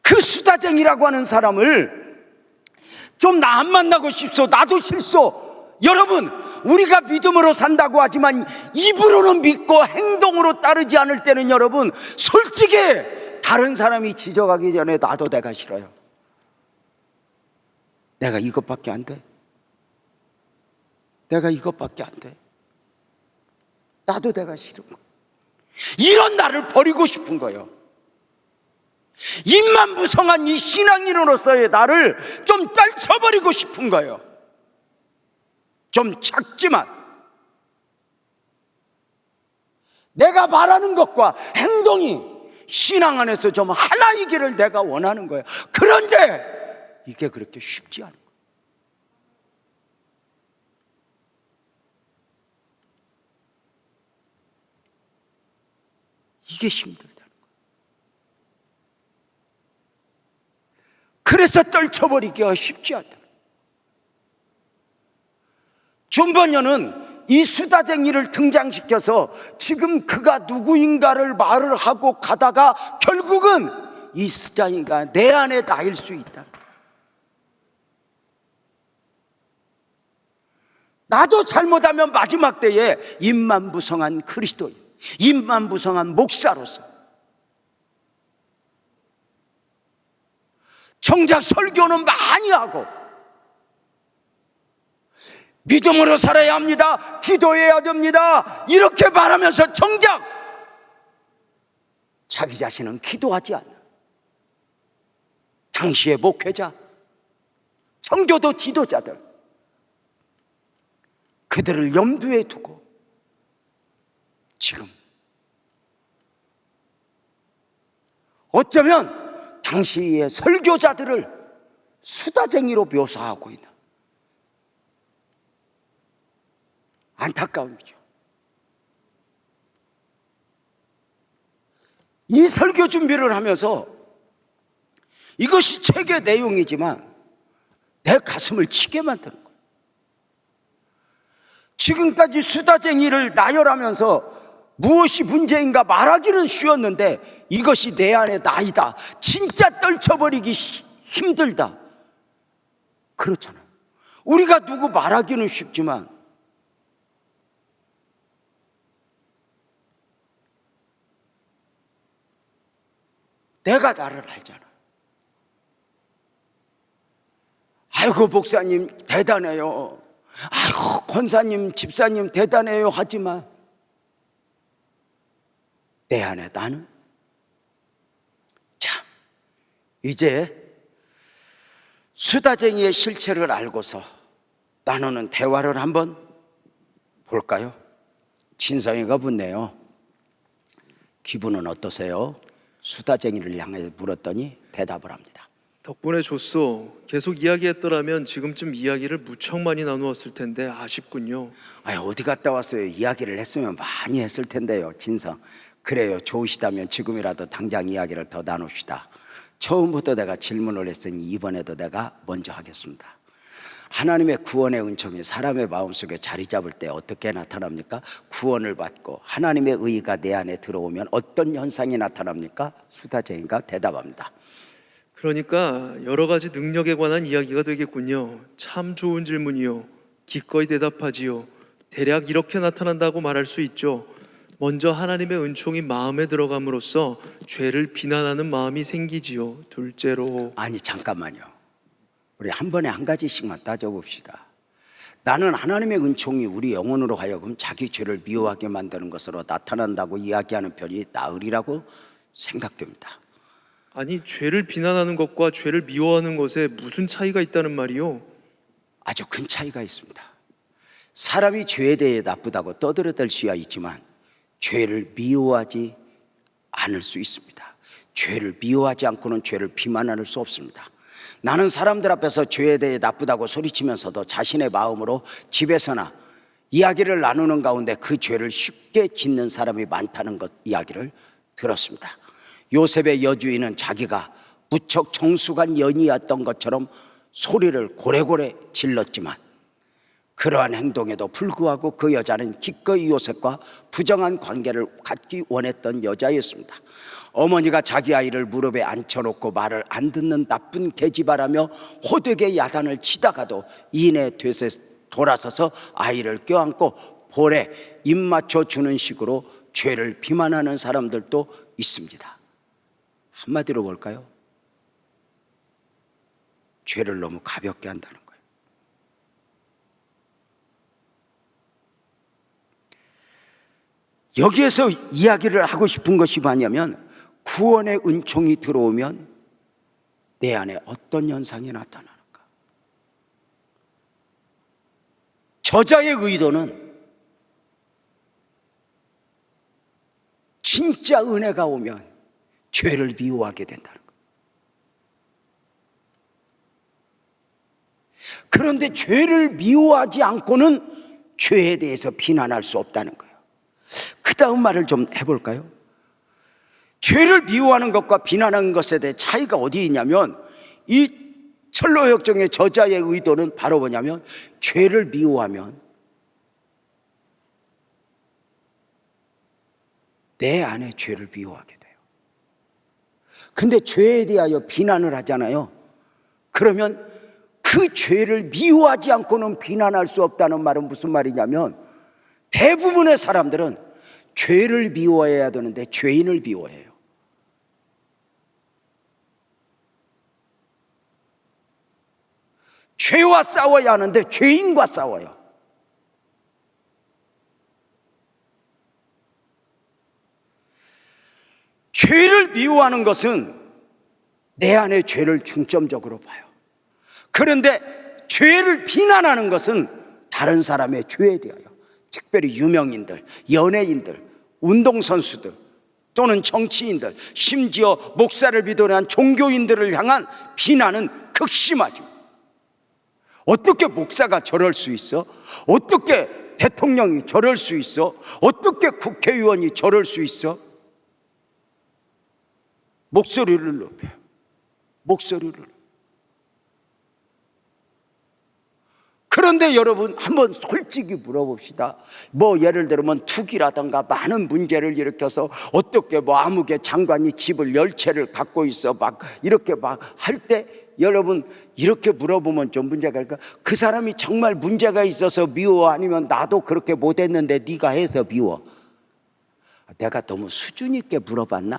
그 수다쟁이라고 하는 사람을 좀 나 안 만나고 싶소, 나도 싫소. 여러분, 우리가 믿음으로 산다고 하지만 입으로는 믿고 행동으로 따르지 않을 때는 여러분, 솔직히 다른 사람이 지적하기 전에 나도 내가 싫어요. 내가 이것밖에 안 돼. 내가 이것밖에 안 돼. 나도 내가 싫은 거예요. 이런 나를 버리고 싶은 거예요. 입만 무성한 이 신앙인으로서의 나를 좀 떨쳐버리고 싶은 거예요. 좀 작지만 내가 말하는 것과 행동이 신앙 안에서 좀 하나이기를 내가 원하는 거예요. 그런데 이게 그렇게 쉽지 않아요. 이게 힘들다는 거예요. 그래서 떨쳐버리기가 쉽지 않다. 존 번연은 이 수다쟁이를 등장시켜서 지금 그가 누구인가를 말을 하고 가다가 결국은 이 수다쟁이가 내 안에 나일 수 있다. 나도 잘못하면 마지막 때에 임만부성한 그리스도인, 임만부성한 목사로서 정작 설교는 많이 하고 믿음으로 살아야 합니다, 기도해야 됩니다 이렇게 말하면서 정작 자기 자신은 기도하지 않는 당시의 목회자, 성교도 지도자들, 그들을 염두에 두고 지금 어쩌면 당시의 설교자들을 수다쟁이로 묘사하고 있는 안타까운 일이죠. 이 설교 준비를 하면서 이것이 책의 내용이지만 내 가슴을 치게 만드는 거예요. 지금까지 수다쟁이를 나열하면서 무엇이 문제인가 말하기는 쉬웠는데 이것이 내 안에 나이다, 진짜 떨쳐버리기 힘들다, 그렇잖아요. 우리가 누구 말하기는 쉽지만 내가 나를 알잖아. 아이고 목사님 대단해요, 아이고 권사님 집사님 대단해요 하지만 내 안에 나는, 자 이제 수다쟁이의 실체를 알고서 나누는 대화를 한번 볼까요? 진성이가 묻네요. 기분은 어떠세요? 수다쟁이를 향해 물었더니 대답을 합니다. 덕분에 줬소. 계속 이야기했더라면 지금쯤 이야기를 무척 많이 나누었을 텐데 아쉽군요. 아유, 어디 갔다 왔어요? 이야기를 했으면 많이 했을 텐데요. 진성, 그래요, 좋으시다면 지금이라도 당장 이야기를 더 나눕시다. 처음부터 내가 질문을 했으니 이번에도 내가 먼저 하겠습니다. 하나님의 구원의 은총이 사람의 마음속에 자리 잡을 때 어떻게 나타납니까? 구원을 받고 하나님의 의가 내 안에 들어오면 어떤 현상이 나타납니까? 수다쟁이가 대답합니다. 그러니까 여러 가지 능력에 관한 이야기가 되겠군요. 참 좋은 질문이요. 기꺼이 대답하지요. 대략 이렇게 나타난다고 말할 수 있죠. 먼저 하나님의 은총이 마음에 들어감으로써 죄를 비난하는 마음이 생기지요. 둘째로, 아니 잠깐만요, 우리 한 번에 한 가지씩만 따져봅시다. 나는 하나님의 은총이 우리 영혼으로 하여금 자기 죄를 미워하게 만드는 것으로 나타난다고 이야기하는 편이 나으리라고 생각됩니다. 아니 죄를 비난하는 것과 죄를 미워하는 것에 무슨 차이가 있다는 말이요? 아주 큰 차이가 있습니다. 사람이 죄에 대해 나쁘다고 떠들어댈 수야 있지만 죄를 미워하지 않을 수 있습니다. 죄를 미워하지 않고는 죄를 비난할 수 없습니다. 나는 사람들 앞에서 죄에 대해 나쁘다고 소리치면서도 자신의 마음으로 집에서나 이야기를 나누는 가운데 그 죄를 쉽게 짓는 사람이 많다는 것 이야기를 들었습니다. 요셉의 여주인은 자기가 무척 정숙한 연이었던 것처럼 소리를 고래고래 질렀지만 그러한 행동에도 불구하고 그 여자는 기꺼이 요셉과 부정한 관계를 갖기 원했던 여자였습니다. 어머니가 자기 아이를 무릎에 앉혀놓고 말을 안 듣는 나쁜 계집아라며 호되게 야단을 치다가도 이내 되새 돌아서서 아이를 껴안고 볼에 입 맞춰 주는 식으로 죄를 비난하는 사람들도 있습니다. 한마디로 볼까요? 죄를 너무 가볍게 한다는 거예요. 여기에서 이야기를 하고 싶은 것이 뭐냐면 구원의 은총이 들어오면 내 안에 어떤 현상이 나타나는가. 저자의 의도는 진짜 은혜가 오면 죄를 미워하게 된다는 거예요. 그런데 죄를 미워하지 않고는 죄에 대해서 비난할 수 없다는 거예요. 그 다음 말을 좀 해볼까요? 죄를 미워하는 것과 비난하는 것에 대해 차이가 어디 있냐면 이 철로역정의 저자의 의도는 바로 뭐냐면 죄를 미워하면 내 안에 죄를 미워하게 돼요. 근데 죄에 대하여 비난을 하잖아요. 그러면 그 죄를 미워하지 않고는 비난할 수 없다는 말은 무슨 말이냐면 대부분의 사람들은 죄를 미워해야 되는데 죄인을 미워해요. 죄와 싸워야 하는데 죄인과 싸워요. 죄를 미워하는 것은 내 안의 죄를 중점적으로 봐요. 그런데 죄를 비난하는 것은 다른 사람의 죄에 대하여, 특별히 유명인들, 연예인들, 운동선수들 또는 정치인들, 심지어 목사를 비롯한 종교인들을 향한 비난은 극심하죠. 어떻게 목사가 저럴 수 있어? 어떻게 대통령이 저럴 수 있어? 어떻게 국회의원이 저럴 수 있어? 목소리를 높여요. 목소리를. 그런데 여러분 한번 솔직히 물어봅시다. 뭐 예를 들면 투기라든가 많은 문제를 일으켜서 어떻게 뭐 아무개 장관이 집을 10채를 갖고 있어 막 이렇게 막 할 때 여러분 이렇게 물어보면 좀 문제가 있을까? 그 사람이 정말 문제가 있어서 미워? 아니면 나도 그렇게 못했는데 네가 해서 미워? 내가 너무 수준 있게 물어봤나?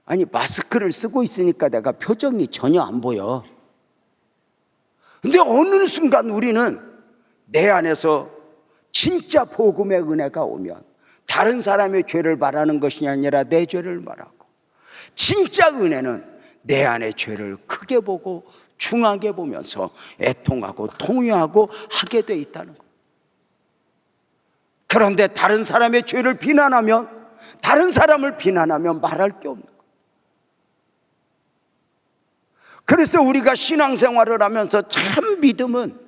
아니 마스크를 쓰고 있으니까 내가 표정이 전혀 안 보여. 근데 어느 순간 우리는 내 안에서 진짜 복음의 은혜가 오면 다른 사람의 죄를 말하는 것이 아니라 내 죄를 말하고, 진짜 은혜는 내 안의 죄를 크게 보고 중하게 보면서 애통하고 통회하고 하게 돼 있다는 거예요. 그런데 다른 사람의 죄를 비난하면, 다른 사람을 비난하면 말할 게 없는 거예요. 그래서 우리가 신앙생활을 하면서 참 믿음은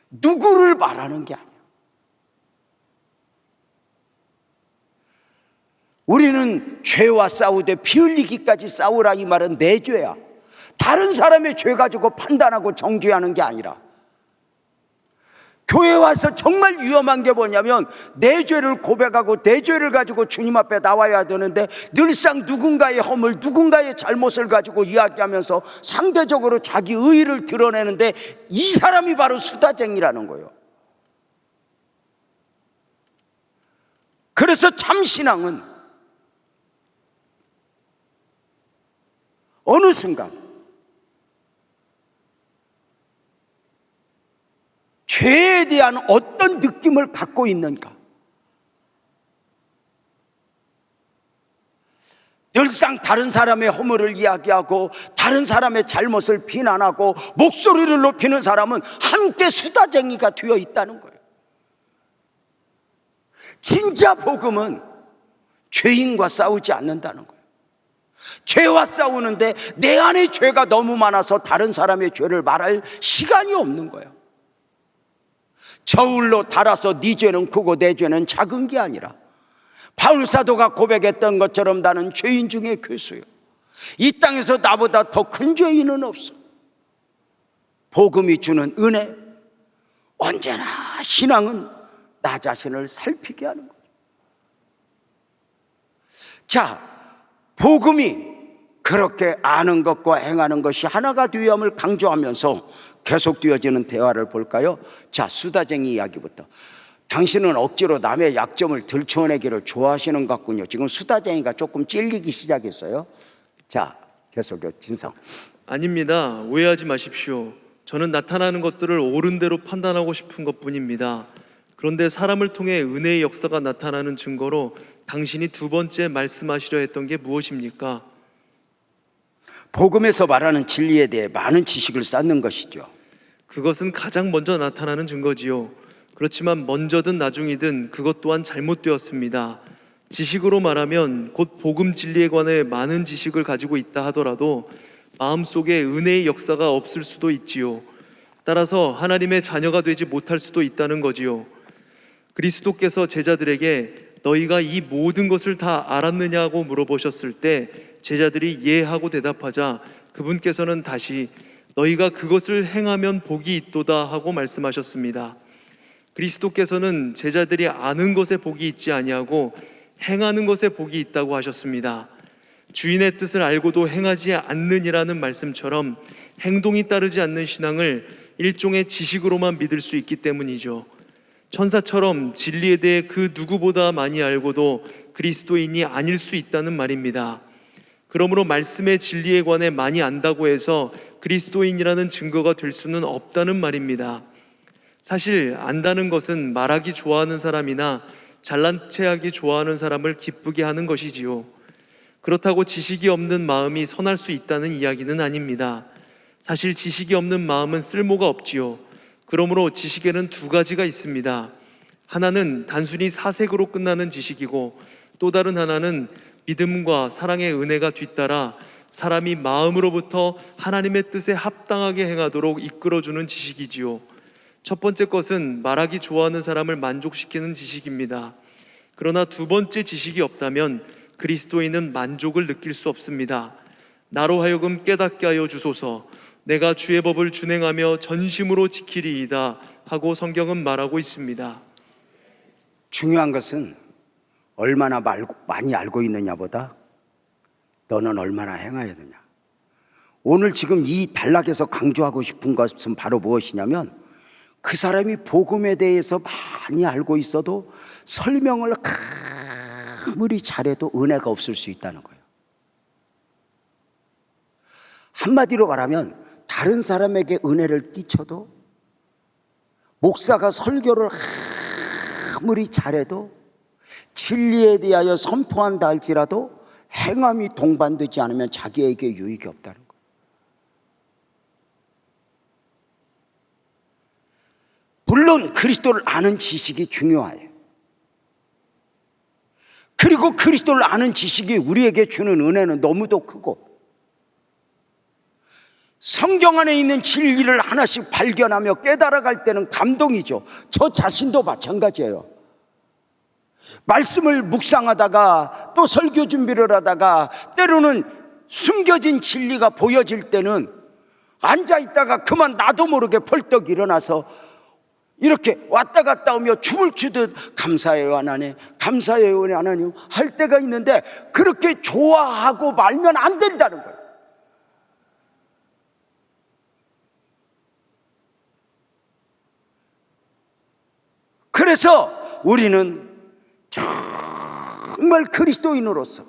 누구를 말하는 게 아니야. 우리는 죄와 싸우되 피 흘리기까지 싸우라, 이 말은 내 죄야. 다른 사람의 죄 가지고 판단하고 정죄하는 게 아니라, 교회 와서 정말 위험한 게 뭐냐면 내 죄를 고백하고 내 죄를 가지고 주님 앞에 나와야 되는데 늘상 누군가의 허물, 누군가의 잘못을 가지고 이야기하면서 상대적으로 자기 의의를 드러내는데 이 사람이 바로 수다쟁이라는 거예요. 그래서 참 신앙은 어느 순간 죄에 대한 어떤 느낌을 갖고 있는가? 늘상 다른 사람의 허물을 이야기하고 다른 사람의 잘못을 비난하고 목소리를 높이는 사람은 함께 수다쟁이가 되어 있다는 거예요. 진짜 복음은 죄인과 싸우지 않는다는 거예요. 죄와 싸우는데 내 안에 죄가 너무 많아서 다른 사람의 죄를 말할 시간이 없는 거예요. 저울로 달아서 네 죄는 크고 내 죄는 작은 게 아니라 바울 사도가 고백했던 것처럼 나는 죄인 중에 괴수요, 이 땅에서 나보다 더 큰 죄인은 없어. 복음이 주는 은혜, 언제나 신앙은 나 자신을 살피게 하는 거죠. 자, 복음이 그렇게 아는 것과 행하는 것이 하나가 되어야 함을 강조하면서 계속되어지는 대화를 볼까요? 자, 수다쟁이 이야기부터. 당신은 억지로 남의 약점을 들춰내기를 좋아하시는 것 같군요. 지금 수다쟁이가 조금 찔리기 시작했어요. 자, 계속요. 진성. 아닙니다. 오해하지 마십시오. 저는 나타나는 것들을 옳은 대로 판단하고 싶은 것뿐입니다. 그런데 사람을 통해 은혜의 역사가 나타나는 증거로 당신이 두 번째 말씀하시려 했던 게 무엇입니까? 복음에서 말하는 진리에 대해 많은 지식을 쌓는 것이죠. 그것은 가장 먼저 나타나는 증거지요. 그렇지만 먼저든 나중이든 그것 또한 잘못되었습니다. 지식으로 말하면 곧 복음 진리에 관해 많은 지식을 가지고 있다 하더라도 마음속에 은혜의 역사가 없을 수도 있지요. 따라서 하나님의 자녀가 되지 못할 수도 있다는 거지요. 그리스도께서 제자들에게 너희가 이 모든 것을 다 알았느냐고 물어보셨을 때 제자들이 예 하고 대답하자 그분께서는 다시 너희가 그것을 행하면 복이 있도다 하고 말씀하셨습니다. 그리스도께서는 제자들이 아는 것에 복이 있지 아니하고 행하는 것에 복이 있다고 하셨습니다. 주인의 뜻을 알고도 행하지 않느니라는 말씀처럼 행동이 따르지 않는 신앙을 일종의 지식으로만 믿을 수 있기 때문이죠. 천사처럼 진리에 대해 그 누구보다 많이 알고도 그리스도인이 아닐 수 있다는 말입니다. 그러므로 말씀의 진리에 관해 많이 안다고 해서 그리스도인이라는 증거가 될 수는 없다는 말입니다. 사실 안다는 것은 말하기 좋아하는 사람이나 잘난 체하기 좋아하는 사람을 기쁘게 하는 것이지요. 그렇다고 지식이 없는 마음이 선할 수 있다는 이야기는 아닙니다. 사실 지식이 없는 마음은 쓸모가 없지요. 그러므로 지식에는 두 가지가 있습니다. 하나는 단순히 사색으로 끝나는 지식이고 또 다른 하나는 믿음과 사랑의 은혜가 뒤따라 사람이 마음으로부터 하나님의 뜻에 합당하게 행하도록 이끌어주는 지식이지요. 첫 번째 것은 말하기 좋아하는 사람을 만족시키는 지식입니다. 그러나 두 번째 지식이 없다면 그리스도인은 만족을 느낄 수 없습니다. 나로 하여금 깨닫게 하여 주소서. 내가 주의 법을 준행하며 전심으로 지키리이다 하고 성경은 말하고 있습니다. 중요한 것은 얼마나 많이 알고 있느냐보다 너는 얼마나 행해야 되냐. 오늘 지금 이 단락에서 강조하고 싶은 것은 바로 무엇이냐면 그 사람이 복음에 대해서 많이 알고 있어도 설명을 아무리 잘해도 은혜가 없을 수 있다는 거예요. 한마디로 말하면 다른 사람에게 은혜를 끼쳐도 목사가 설교를 아무리 잘해도 진리에 대하여 선포한다 할지라도 행함이 동반되지 않으면 자기에게 유익이 없다는 거예요. 물론 그리스도를 아는 지식이 중요해요. 그리고 그리스도를 아는 지식이 우리에게 주는 은혜는 너무도 크고 성경 안에 있는 진리를 하나씩 발견하며 깨달아갈 때는 감동이죠. 저 자신도 마찬가지예요. 말씀을 묵상하다가 또 설교 준비를 하다가 때로는 숨겨진 진리가 보여질 때는 앉아있다가 그만 나도 모르게 벌떡 일어나서 이렇게 왔다 갔다 오며 춤을 추듯 감사해요 하나님, 감사해요 하나님 할 때가 있는데 그렇게 좋아하고 말면 안 된다는 거예요. 그래서 우리는 정말 그리스도인으로서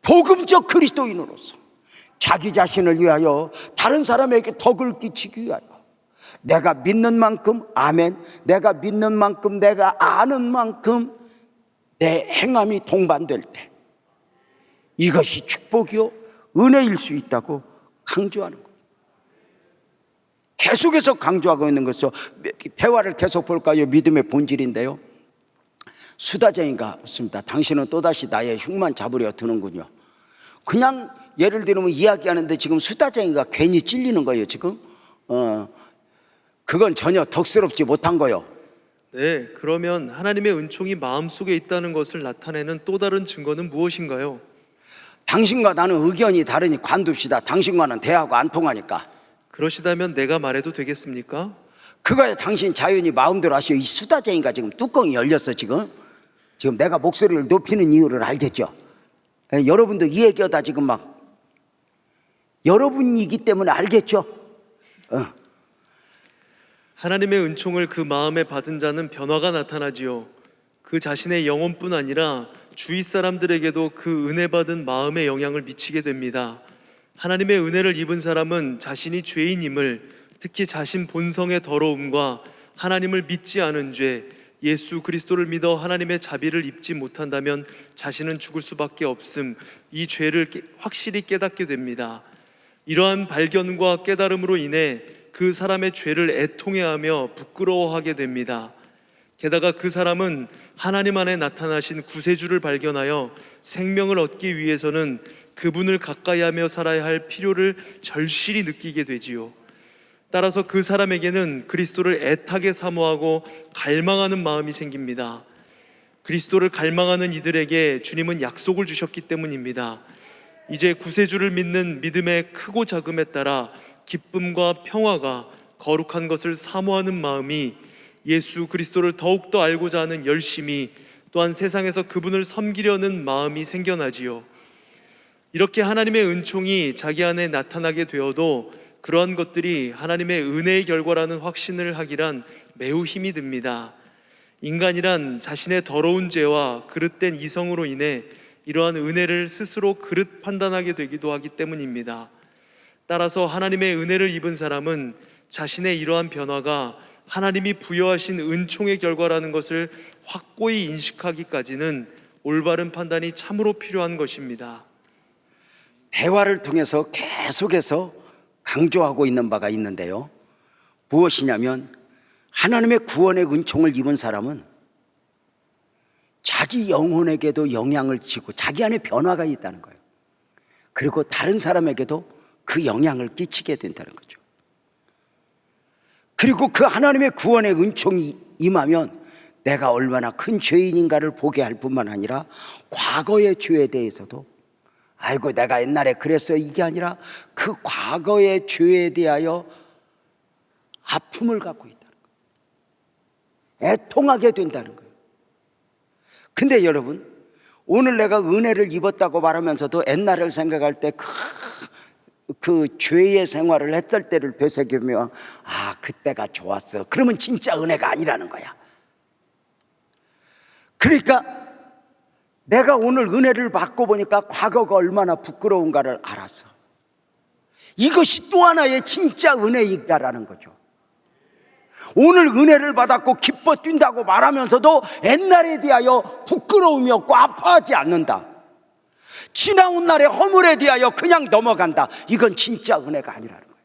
복음적 그리스도인으로서 자기 자신을 위하여 다른 사람에게 덕을 끼치기 위하여 내가 믿는 만큼 아멘, 내가 믿는 만큼 내가 아는 만큼 내 행함이 동반될 때 이것이 축복이요 은혜일 수 있다고 강조하는 거예요. 계속해서 강조하고 있는 것이죠. 대화를 계속 볼까요? 믿음의 본질인데요. 수다쟁이가 없습니다. 당신은 또다시 나의 흉만 잡으려 드는군요. 그냥 예를 들면 이야기하는데 지금 수다쟁이가 괜히 찔리는 거예요. 지금 그건 전혀 덕스럽지 못한 거예요. 네, 그러면 하나님의 은총이 마음속에 있다는 것을 나타내는 또 다른 증거는 무엇인가요? 당신과 나는 의견이 다르니 관둡시다. 당신과는 대화가 안 통하니까. 그러시다면 내가 말해도 되겠습니까? 그거야 당신 자연히 마음대로 하시오. 이 수다쟁이가 지금 뚜껑이 열렸어. 지금 내가 목소리를 높이는 이유를 알겠죠. 여러분도 이 얘기하다 지금 막 여러분이기 때문에 알겠죠. 하나님의 은총을 그 마음에 받은 자는 변화가 나타나지요. 그 자신의 영혼뿐 아니라 주위 사람들에게도 그 은혜 받은 마음에 영향을 미치게 됩니다. 하나님의 은혜를 입은 사람은 자신이 죄인임을, 특히 자신 본성의 더러움과 하나님을 믿지 않은 죄, 예수 그리스도를 믿어 하나님의 자비를 입지 못한다면 자신은 죽을 수밖에 없음, 이 죄를 확실히 깨닫게 됩니다. 이러한 발견과 깨달음으로 인해 그 사람의 죄를 애통해하며 부끄러워하게 됩니다. 게다가 그 사람은 하나님 안에 나타나신 구세주를 발견하여 생명을 얻기 위해서는 그분을 가까이 하며 살아야 할 필요를 절실히 느끼게 되지요. 따라서 그 사람에게는 그리스도를 애타게 사모하고 갈망하는 마음이 생깁니다. 그리스도를 갈망하는 이들에게 주님은 약속을 주셨기 때문입니다. 이제 구세주를 믿는 믿음의 크고 작음에 따라 기쁨과 평화가 거룩한 것을 사모하는 마음이 예수 그리스도를 더욱더 알고자 하는 열심이 또한 세상에서 그분을 섬기려는 마음이 생겨나지요. 이렇게 하나님의 은총이 자기 안에 나타나게 되어도 그러한 것들이 하나님의 은혜의 결과라는 확신을 하기란 매우 힘이 듭니다. 인간이란 자신의 더러운 죄와 그릇된 이성으로 인해 이러한 은혜를 스스로 그릇 판단하게 되기도 하기 때문입니다. 따라서 하나님의 은혜를 입은 사람은 자신의 이러한 변화가 하나님이 부여하신 은총의 결과라는 것을 확고히 인식하기까지는 올바른 판단이 참으로 필요한 것입니다. 대화를 통해서 계속해서 강조하고 있는 바가 있는데요, 무엇이냐면 하나님의 구원의 은총을 입은 사람은 자기 영혼에게도 영향을 주고 자기 안에 변화가 있다는 거예요. 그리고 다른 사람에게도 그 영향을 끼치게 된다는 거죠. 그리고 그 하나님의 구원의 은총이 임하면 내가 얼마나 큰 죄인인가를 보게 할 뿐만 아니라 과거의 죄에 대해서도 아이고 내가 옛날에 그랬어요, 이게 아니라 그 과거의 죄에 대하여 아픔을 갖고 있다는 거예요. 애통하게 된다는 거예요. 근데 여러분, 오늘 내가 은혜를 입었다고 말하면서도 옛날을 생각할 때 그 죄의 생활을 했을 때를 되새기면 그때가 좋았어, 그러면 진짜 은혜가 아니라는 거야. 그러니까 내가 오늘 은혜를 받고 보니까 과거가 얼마나 부끄러운가를 알았어. 이것이 또 하나의 진짜 은혜이다라는 거죠. 오늘 은혜를 받았고 기뻐 뛴다고 말하면서도 옛날에 대하여 부끄러움이 없고 아파하지 않는다, 지나온 날의 허물에 대하여 그냥 넘어간다, 이건 진짜 은혜가 아니라는 거예요.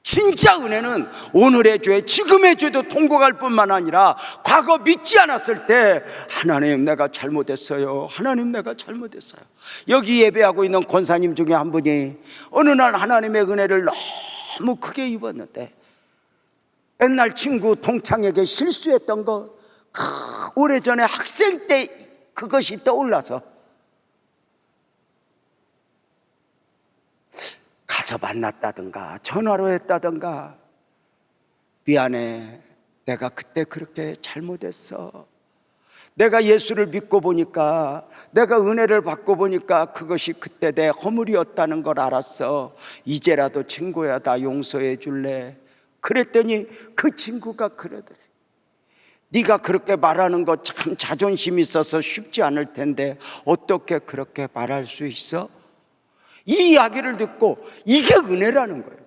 진짜 은혜는 오늘의 죄, 지금의 죄도 통곡할 뿐만 아니라 과거 믿지 않았을 때 하나님 내가 잘못했어요, 하나님 내가 잘못했어요. 여기 예배하고 있는 권사님 중에 한 분이 어느 날 하나님의 은혜를 너무 크게 입었는데 옛날 친구 동창에게 실수했던 거, 오래전에 학생 때 그것이 떠올라서 가서 만났다든가 전화로 했다든가, 미안해, 내가 그때 그렇게 잘못했어, 내가 예수를 믿고 보니까, 내가 은혜를 받고 보니까 그것이 그때 내 허물이었다는 걸 알았어, 이제라도 친구야 나 용서해 줄래? 그랬더니 그 친구가 그러더래, 네가 그렇게 말하는 거 참 자존심 있어서 쉽지 않을 텐데 어떻게 그렇게 말할 수 있어? 이 이야기를 듣고 이게 은혜라는 거예요.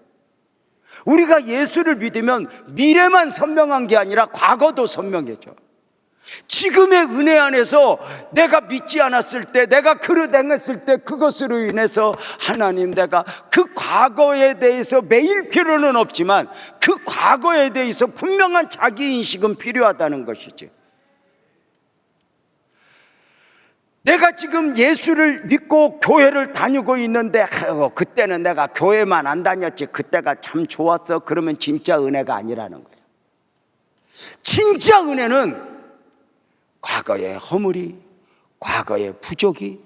우리가 예수를 믿으면 미래만 선명한 게 아니라 과거도 선명해져. 지금의 은혜 안에서 내가 믿지 않았을 때, 내가 그릇 행했을 때 그것으로 인해서 하나님 내가 그 과거에 대해서 매일 필요는 없지만 그 과거에 대해서 분명한 자기인식은 필요하다는 것이지. 내가 지금 예수를 믿고 교회를 다니고 있는데 그때는 내가 교회만 안 다녔지, 그때가 참 좋았어, 그러면 진짜 은혜가 아니라는 거예요. 진짜 은혜는 과거의 허물이, 과거의 부족이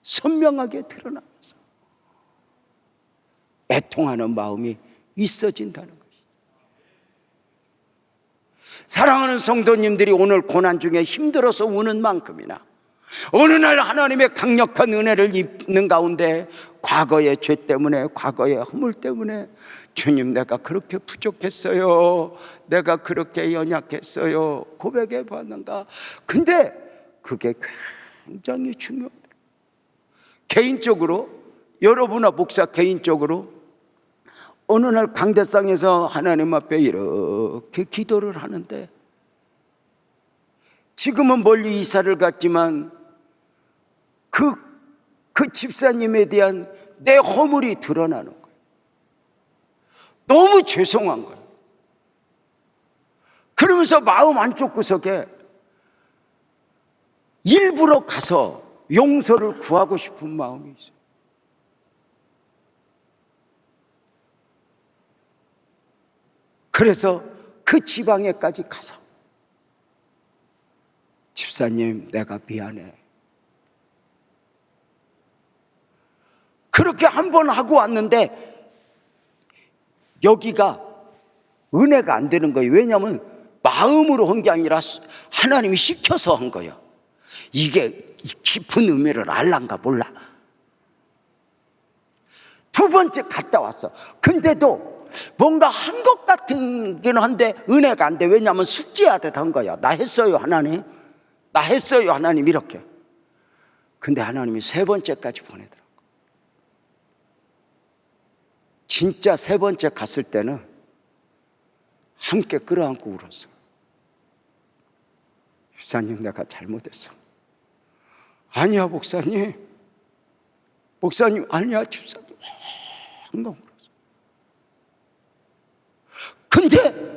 선명하게 드러나면서 애통하는 마음이 있어진다는 것이죠. 사랑하는 성도님들이 오늘 고난 중에 힘들어서 우는 만큼이나 어느 날 하나님의 강력한 은혜를 입는 가운데 과거의 죄 때문에, 과거의 허물 때문에 주님 내가 그렇게 부족했어요, 내가 그렇게 연약했어요 고백해 봤는가. 근데 그게 굉장히 중요하다. 개인적으로, 여러분과 목사 개인적으로 어느 날 강대상에서 하나님 앞에 이렇게 기도를 하는데, 지금은 멀리 이사를 갔지만 그 집사님에 대한 내 허물이 드러나는 거예요. 너무 죄송한 거예요. 그러면서 마음 안쪽 구석에 일부러 가서 용서를 구하고 싶은 마음이 있어요. 그래서 그 지방에까지 가서 집사님, 내가 미안해. 그렇게 한 번 하고 왔는데 여기가 은혜가 안 되는 거예요. 왜냐하면 마음으로 한 게 아니라 하나님이 시켜서 한 거예요. 이게 깊은 의미를 알란가 몰라. 두 번째 갔다 왔어. 근데도 뭔가 한 것 같긴 한데 은혜가 안 돼. 왜냐하면 숙제하듯 한 거야. 나 했어요 하나님, 나 했어요 하나님, 이렇게. 근데 하나님이 세 번째까지 보내더라고. 진짜 세 번째 갔을 때는 함께 끌어안고 울었어. 목사님, 내가 잘못했어. 아니야 목사님, 목사님 아니야 집사님, 한번 울었어. 근데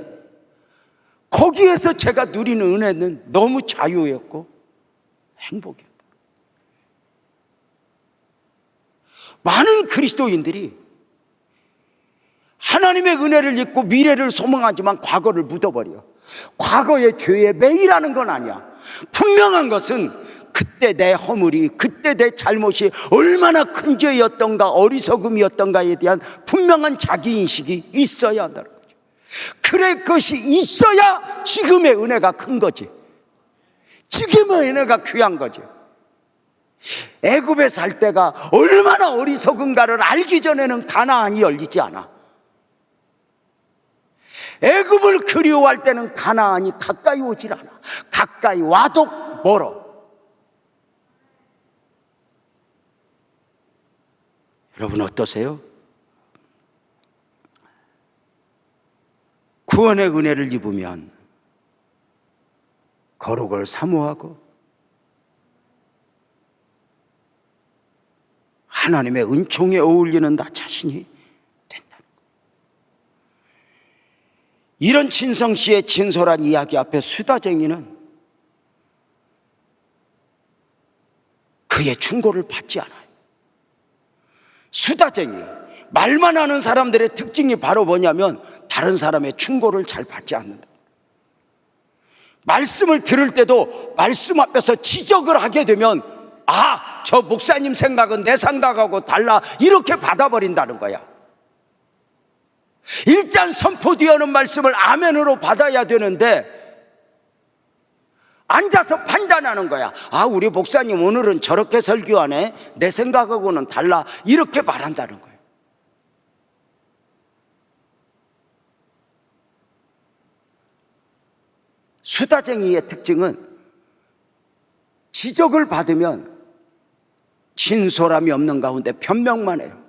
거기에서 제가 누리는 은혜는 너무 자유였고 행복이었다. 많은 그리스도인들이 하나님의 은혜를 잊고 미래를 소망하지만 과거를 묻어버려. 과거의 죄에 매일하는 건 아니야. 분명한 것은 그때 내 허물이, 그때 내 잘못이 얼마나 큰 죄였던가, 어리석음이었던가에 대한 분명한 자기인식이 있어야 한다는 거죠. 그래, 그것이 있어야 지금의 은혜가 큰 거지. 지금의 은혜가 귀한 거지. 애굽에 살 때가 얼마나 어리석은가를 알기 전에는 가나안이 열리지 않아. 애굽을 그리워할 때는 가나안이 가까이 오질 않아. 가까이 와도 멀어. 여러분 어떠세요? 구원의 은혜를 입으면 거룩을 사모하고 하나님의 은총에 어울리는 나 자신이 된다는 거예요. 이런 진성 씨의 진솔한 이야기 앞에 수다쟁이는 그의 충고를 받지 않아요. 수다쟁이, 말만 하는 사람들의 특징이 바로 뭐냐면 다른 사람의 충고를 잘 받지 않는다. 말씀을 들을 때도 말씀 앞에서 지적을 하게 되면 저 목사님 생각은 내 생각하고 달라, 이렇게 받아버린다는 거야. 일단 선포되어는 말씀을 아멘으로 받아야 되는데 앉아서 판단하는 거야. 우리 목사님 오늘은 저렇게 설교하네, 내 생각하고는 달라, 이렇게 말한다는 거예요. 수다쟁이의 특징은 지적을 받으면 진솔함이 없는 가운데 변명만 해요.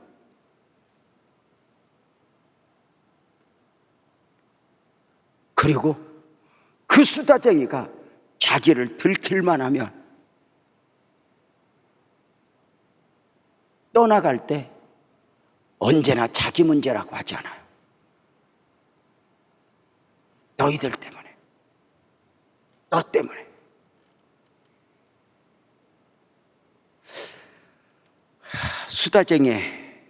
그리고 그 수다쟁이가 자기를 들킬만 하면 떠나갈 때 언제나 자기 문제라고 하지 않아요. 너희들 때문에, 너 때문에. 수다쟁이의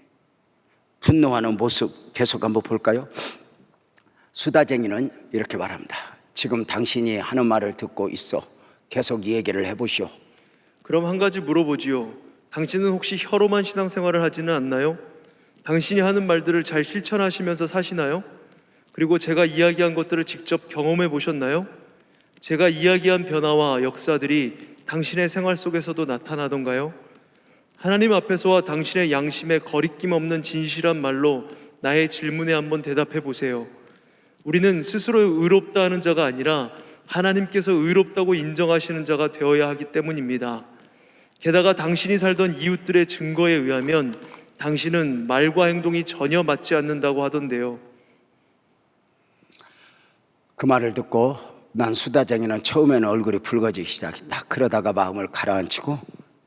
분노하는 모습 계속 한번 볼까요? 수다쟁이는 이렇게 말합니다. 지금 당신이 하는 말을 듣고 있어. 계속 이 얘기를 해보시오. 그럼 한 가지 물어보지요. 당신은 혹시 혀로만 신앙생활을 하지는 않나요? 당신이 하는 말들을 잘 실천하시면서 사시나요? 그리고 제가 이야기한 것들을 직접 경험해 보셨나요? 제가 이야기한 변화와 역사들이 당신의 생활 속에서도 나타나던가요? 하나님 앞에서와 당신의 양심에 거리낌 없는 진실한 말로 나의 질문에 한번 대답해 보세요. 우리는 스스로 의롭다 하는 자가 아니라 하나님께서 의롭다고 인정하시는 자가 되어야 하기 때문입니다. 게다가 당신이 살던 이웃들의 증거에 의하면 당신은 말과 행동이 전혀 맞지 않는다고 하던데요. 그 말을 듣고 난 수다쟁이는 처음에는 얼굴이 붉어지기 시작했다. 그러다가 마음을 가라앉히고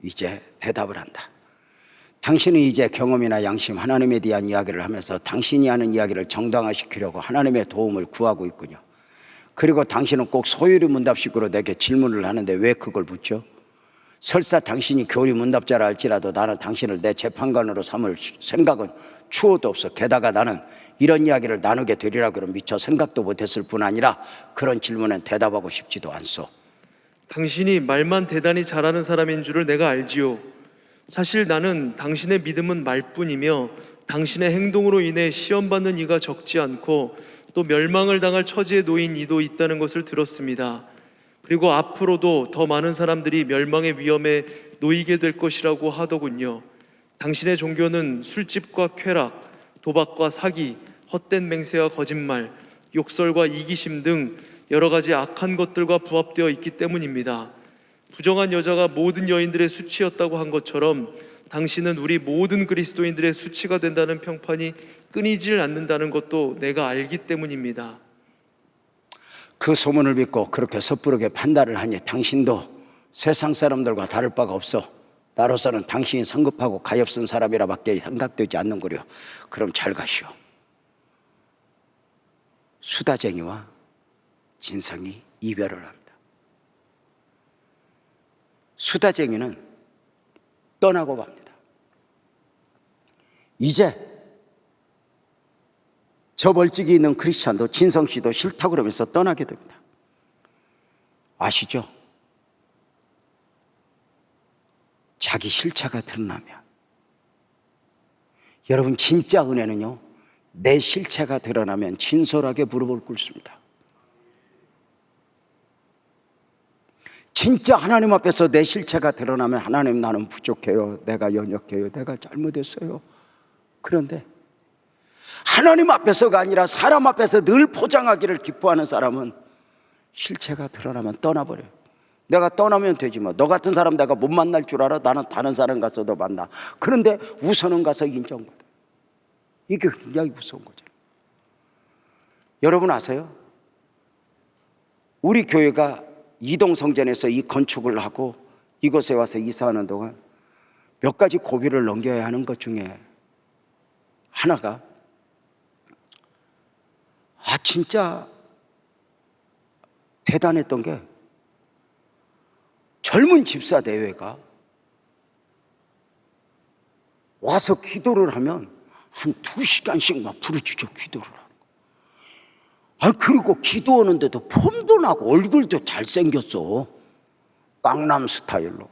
이제 대답을 한다. 당신은 이제 경험이나 양심, 하나님에 대한 이야기를 하면서 당신이 하는 이야기를 정당화시키려고 하나님의 도움을 구하고 있군요. 그리고 당신은 꼭 소요리 문답식으로 내게 질문을 하는데 왜 그걸 묻죠? 설사 당신이 교리 문답자라 할지라도 나는 당신을 내 재판관으로 삼을 생각은 추호도 없어. 게다가 나는 이런 이야기를 나누게 되리라고는 미처 생각도 못했을 뿐 아니라 그런 질문엔 대답하고 싶지도 않소. 당신이 말만 대단히 잘하는 사람인 줄을 내가 알지요. 사실 나는 당신의 믿음은 말뿐이며 당신의 행동으로 인해 시험받는 이가 적지 않고 또 멸망을 당할 처지에 놓인 이도 있다는 것을 들었습니다. 그리고 앞으로도 더 많은 사람들이 멸망의 위험에 놓이게 될 것이라고 하더군요. 당신의 종교는 술집과 쾌락, 도박과 사기, 헛된 맹세와 거짓말, 욕설과 이기심 등 여러 가지 악한 것들과 부합되어 있기 때문입니다. 부정한 여자가 모든 여인들의 수치였다고 한 것처럼 당신은 우리 모든 그리스도인들의 수치가 된다는 평판이 끊이질 않는다는 것도 내가 알기 때문입니다. 그 소문을 믿고 그렇게 섣부르게 판단을 하니 당신도 세상 사람들과 다를 바가 없어. 나로서는 당신이 성급하고 가엾은 사람이라밖에 생각되지 않는구려. 그럼 잘 가시오. 수다쟁이와 진성이 이별을 합니다. 수다쟁이는 떠나고 맙니다. 이제 저 멀찍이 있는 크리스찬도 진성 씨도 싫다고 그러면서 떠나게 됩니다. 아시죠? 자기 실체가 드러나면, 여러분 진짜 은혜는요, 내 실체가 드러나면 진솔하게 무릎을 꿇습니다. 진짜 하나님 앞에서 내 실체가 드러나면, 하나님 나는 부족해요, 내가 연약해요, 내가 잘못했어요. 그런데 하나님 앞에서가 아니라 사람 앞에서 늘 포장하기를 기뻐하는 사람은 실체가 드러나면 떠나버려요. 내가 떠나면 되지 뭐. 너 같은 사람 내가 못 만날 줄 알아? 나는 다른 사람 가서도 만나. 그런데 우선은 가서 인정받아. 이게 굉장히 무서운 거잖아요. 여러분 아세요? 우리 교회가 이동성전에서 이 건축을 하고 이곳에 와서 이사하는 동안 몇 가지 고비를 넘겨야 하는 것 중에 하나가, 진짜 대단했던 게, 젊은 집사 대회가 와서 기도를 하면 한 2시간씩 막 부르짖어 기도를 하는 거. 그리고 기도하는데도 폼도 나고 얼굴도 잘생겼어. 강남 스타일로.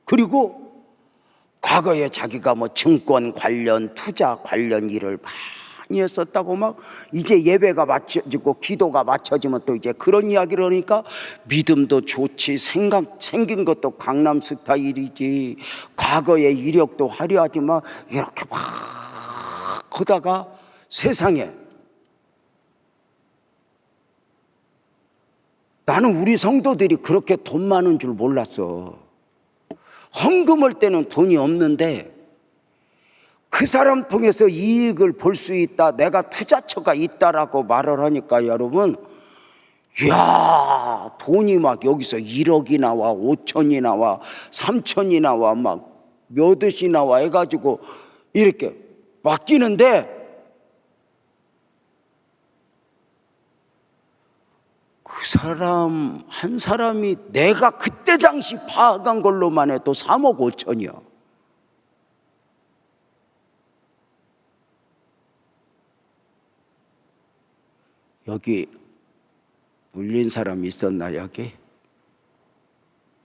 그리고 과거에 자기가 뭐 증권 관련, 투자 관련 일을 많이 했었다고 막, 이제 예배가 맞춰지고 기도가 맞춰지면 또 이제 그런 이야기를 하니까 믿음도 좋지, 생긴 것도 강남 스타일이지, 과거의 이력도 화려하지, 막 이렇게 막 하다가 세상에, 나는 우리 성도들이 그렇게 돈 많은 줄 몰랐어. 헌금할 때는 돈이 없는데 그 사람 통해서 이익을 볼 수 있다, 내가 투자처가 있다라고 말을 하니까 여러분, 이야, 돈이 막 여기서 1억이 나와, 5천이 나와, 3천이 나와, 막 몇억이 나와 해가지고 이렇게 맡기는데, 그 사람 한 사람이 내가 그때 당시 파악한 걸로만 해도 3억 5천이야. 여기 물린 사람이 있었나 여기?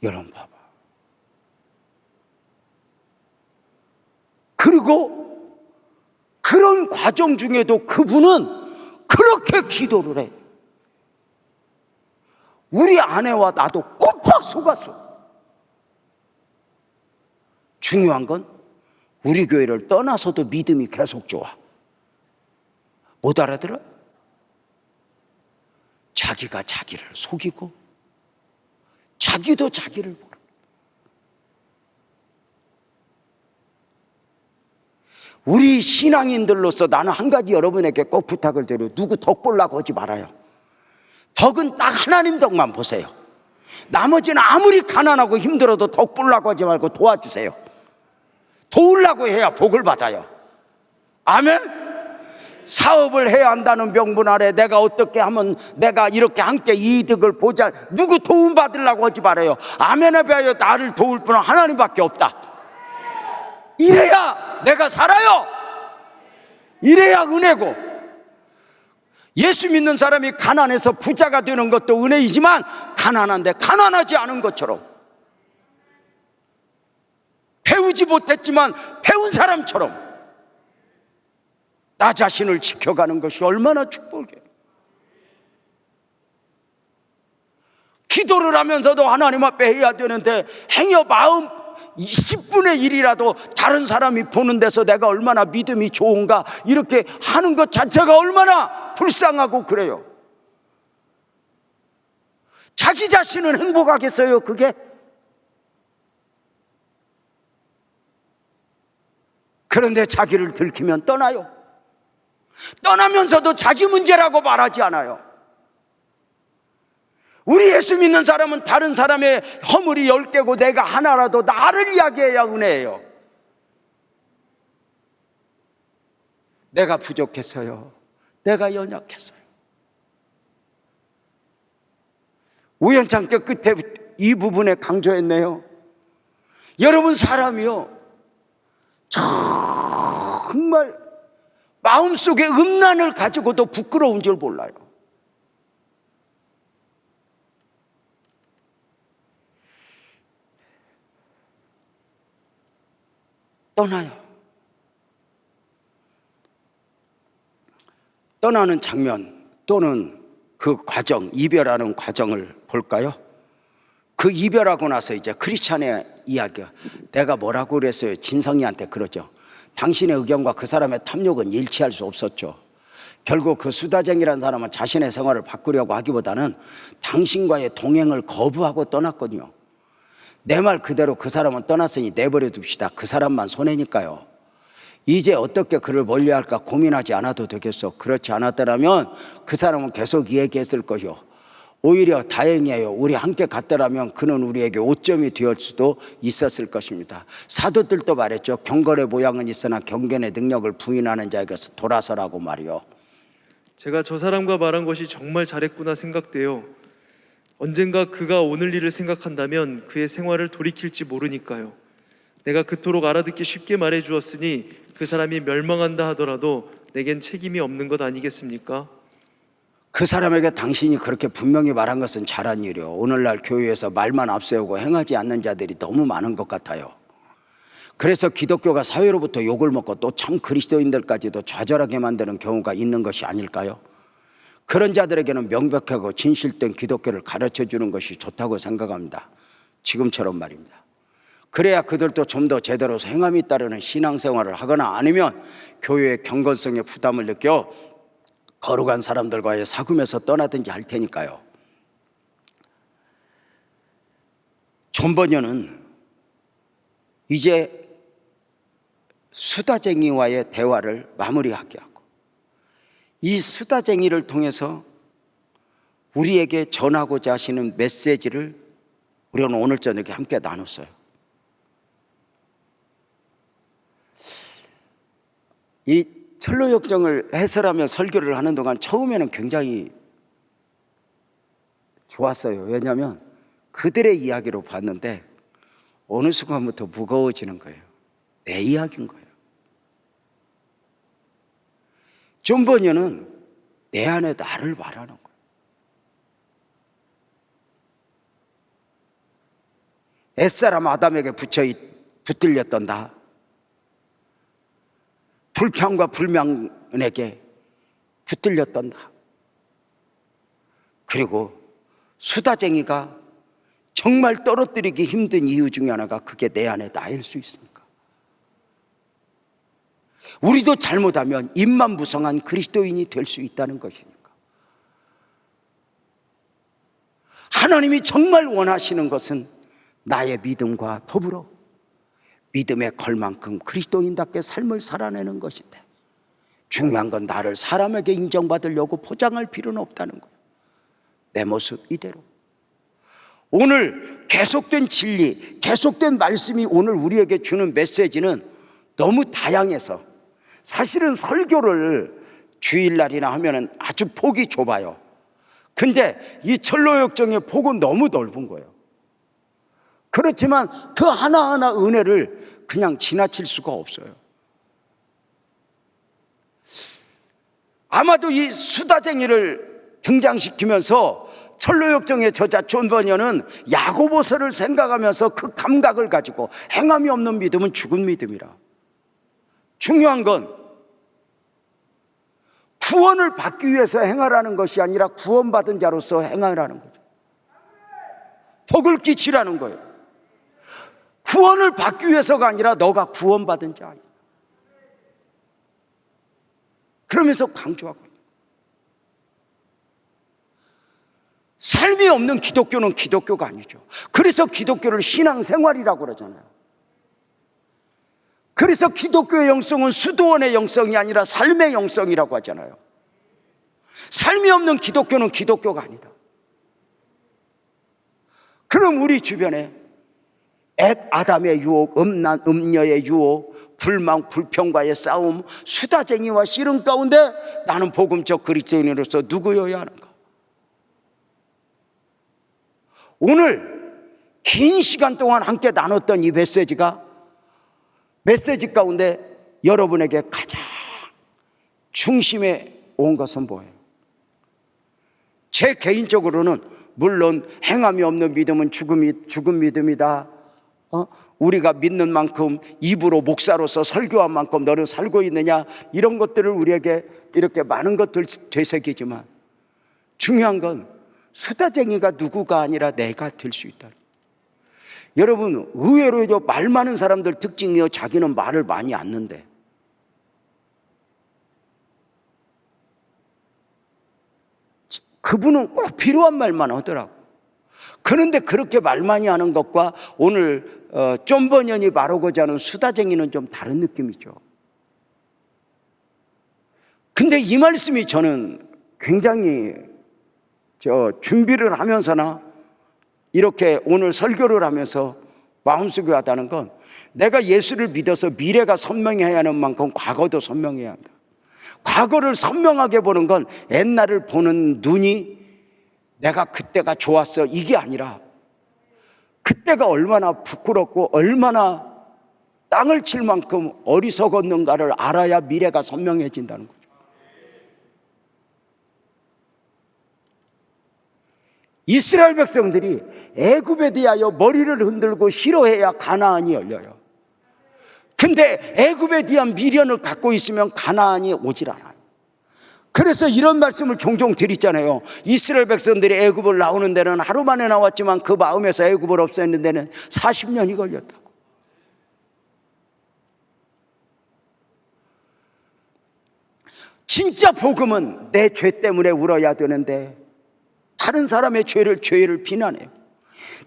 여러분 봐봐. 그리고 그런 과정 중에도 그분은 그렇게 기도를 해. 우리 아내와 나도 꼼빡 속았어. 중요한 건 우리 교회를 떠나서도 믿음이 계속 좋아. 못 알아들어? 자기가 자기를 속이고 자기도 자기를 모르고. 우리 신앙인들로서 나는 한 가지 여러분에게 꼭 부탁을 드려요. 누구 덕 보려고 하지 말아요. 덕은 딱 하나님 덕만 보세요. 나머지는 아무리 가난하고 힘들어도 덕 보려고 하지 말고 도와주세요. 도우려고 해야 복을 받아요. 아멘? 사업을 해야 한다는 명분 아래 내가 어떻게 하면 내가 이렇게 함께 이득을 보자, 누구 도움 받으려고 하지 말아요. 아멘에 비하여 나를 도울 분은 하나님밖에 없다. 이래야 내가 살아요. 이래야 은혜고. 예수 믿는 사람이 가난해서 부자가 되는 것도 은혜이지만 가난한데 가난하지 않은 것처럼, 배우지 못했지만 배운 사람처럼 나 자신을 지켜가는 것이 얼마나 축복이에요. 기도를 하면서도 하나님 앞에 해야 되는데 행여 마음 10분의 1이라도 다른 사람이 보는 데서 내가 얼마나 믿음이 좋은가 이렇게 하는 것 자체가 얼마나 불쌍하고 그래요. 자기 자신은 행복하겠어요, 그게? 그런데 자기를 들키면 떠나요. 떠나면서도 자기 문제라고 말하지 않아요. 우리 예수 믿는 사람은 다른 사람의 허물이 10개고 내가 하나라도 나를 이야기해야 은혜예요. 내가 부족했어요. 내가 연약했어요. 우연찮게 끝에 이 부분에 강조했네요. 여러분, 사람이요 정말 마음속에 음란을 가지고도 부끄러운 줄 몰라요. 떠나요. 떠나는 장면 또는 그 과정, 이별하는 과정을 볼까요? 그 이별하고 나서 이제 크리스찬의 이야기가, 내가 뭐라고 그랬어요? 진성이한테 그러죠. 당신의 의견과 그 사람의 탐욕은 일치할 수 없었죠. 결국 그 수다쟁이라는 사람은 자신의 생활을 바꾸려고 하기보다는 당신과의 동행을 거부하고 떠났거든요. 내 말 그대로 그 사람은 떠났으니 내버려 둡시다. 그 사람만 손해니까요. 이제 어떻게 그를 멀리할까 고민하지 않아도 되겠어. 그렇지 않았더라면 그 사람은 계속 얘기했을 것이요. 오히려 다행이에요. 우리 함께 갔더라면 그는 우리에게 오점이 되었을 수도 있었을 것입니다. 사도들도 말했죠. 경건의 모양은 있으나 경건의 능력을 부인하는 자에게서 돌아서라고 말이요. 제가 저 사람과 말한 것이 정말 잘했구나 생각돼요. 언젠가 그가 오늘 일을 생각한다면 그의 생활을 돌이킬지 모르니까요. 내가 그토록 알아듣기 쉽게 말해 주었으니 그 사람이 멸망한다 하더라도 내겐 책임이 없는 것 아니겠습니까? 그 사람에게 당신이 그렇게 분명히 말한 것은 잘한 일이요. 오늘날 교회에서 말만 앞세우고 행하지 않는 자들이 너무 많은 것 같아요. 그래서 기독교가 사회로부터 욕을 먹고 또 참 그리스도인들까지도 좌절하게 만드는 경우가 있는 것이 아닐까요? 그런 자들에게는 명백하고 진실된 기독교를 가르쳐 주는 것이 좋다고 생각합니다. 지금처럼 말입니다. 그래야 그들도 좀 더 제대로 행함이 따르는 신앙생활을 하거나 아니면 교회의 경건성에 부담을 느껴 거룩한 사람들과의 사귐에서 떠나든지 할 테니까요. 존 버녀는 이제 수다쟁이와의 대화를 마무리하게 하고 이 수다쟁이를 통해서 우리에게 전하고자 하시는 메시지를 우리는 오늘 저녁에 함께 나눴어요. 이 철로역정을 해설하며 설교를 하는 동안 처음에는 굉장히 좋았어요. 왜냐하면 그들의 이야기로 봤는데 어느 순간부터 무거워지는 거예요. 내 이야기인 거예요. 존 버녀는 내 안에 나를 말하는 거예요. 옛사람 아담에게 붙들렸던 나, 불평과 불만에게 붙들렸던 나, 그리고 수다쟁이가 정말 떨어뜨리기 힘든 이유 중에 하나가 그게 내 안에 나일 수 있습니까? 우리도 잘못하면 입만무성한 그리스도인이 될 수 있다는 것이니까. 하나님이 정말 원하시는 것은 나의 믿음과 더불어 믿음에 걸 만큼 그리스도인답게 삶을 살아내는 것인데, 중요한 건 나를 사람에게 인정받으려고 포장할 필요는 없다는 거예요. 내 모습 이대로. 오늘 계속된 진리, 계속된 말씀이 오늘 우리에게 주는 메시지는 너무 다양해서 사실은 설교를 주일날이나 하면은 아주 폭이 좁아요. 근데 이 철로역정의 폭은 너무 넓은 거예요. 그렇지만 그 하나하나 은혜를 그냥 지나칠 수가 없어요. 아마도 이 수다쟁이를 등장시키면서 철로역정의 저자 존 버녀는 야고보서를 생각하면서 그 감각을 가지고 행함이 없는 믿음은 죽은 믿음이라. 중요한 건 구원을 받기 위해서 행하라는 것이 아니라 구원받은 자로서 행하라는 거죠. 복을 끼치라는 거예요. 구원을 받기 위해서가 아니라 너가 구원받은 자야. 그러면서 강조하고 있는 거예요. 삶이 없는 기독교는 기독교가 아니죠. 그래서 기독교를 신앙생활이라고 그러잖아요. 그래서 기독교의 영성은 수도원의 영성이 아니라 삶의 영성이라고 하잖아요. 삶이 없는 기독교는 기독교가 아니다. 그럼 우리 주변에 아담의 유혹, 음란, 음녀의 유혹, 불망, 불평과의 싸움, 수다쟁이와 씨름 가운데 나는 복음적 그리스도인으로서 누구여야 하는가? 오늘 긴 시간 동안 함께 나눴던 이 메시지 가운데 여러분에게 가장 중심에 온 것은 뭐예요? 제 개인적으로는 물론 행함이 없는 믿음은 죽은 믿음이다. 우리가 믿는 만큼 입으로 목사로서 설교한 만큼 너는 살고 있느냐, 이런 것들을 우리에게 이렇게 많은 것들 되새기지만 중요한 건 수다쟁이가 누구가 아니라 내가 될 수 있다. 여러분, 의외로 말 많은 사람들 특징이요, 자기는 말을 많이 않는데 그분은 꼭 필요한 말만 하더라고. 그런데 그렇게 말 많이 하는 것과 오늘 쫌버년이 말하고자 하는 수다쟁이는 좀 다른 느낌이죠. 근데 이 말씀이 저는 굉장히 준비를 하면서나 이렇게 오늘 설교를 하면서 마음속에 와닿는 건, 내가 예수를 믿어서 미래가 선명해야 하는 만큼 과거도 선명해야 한다. 과거를 선명하게 보는 건 옛날을 보는 눈이 내가 그때가 좋았어 이게 아니라 그때가 얼마나 부끄럽고 얼마나 땅을 칠 만큼 어리석었는가를 알아야 미래가 선명해진다는 거죠. 이스라엘 백성들이 애굽에 대하여 머리를 흔들고 싫어해야 가나안이 열려요. 근데 애굽에 대한 미련을 갖고 있으면 가나안이 오질 않아요. 그래서 이런 말씀을 종종 드리잖아요. 이스라엘 백성들이 애굽을 나오는 데는 하루 만에 나왔지만 그 마음에서 애굽을 없애는 데는 40년이 걸렸다고. 진짜 복음은 내 죄 때문에 울어야 되는데 다른 사람의 죄를 비난해요.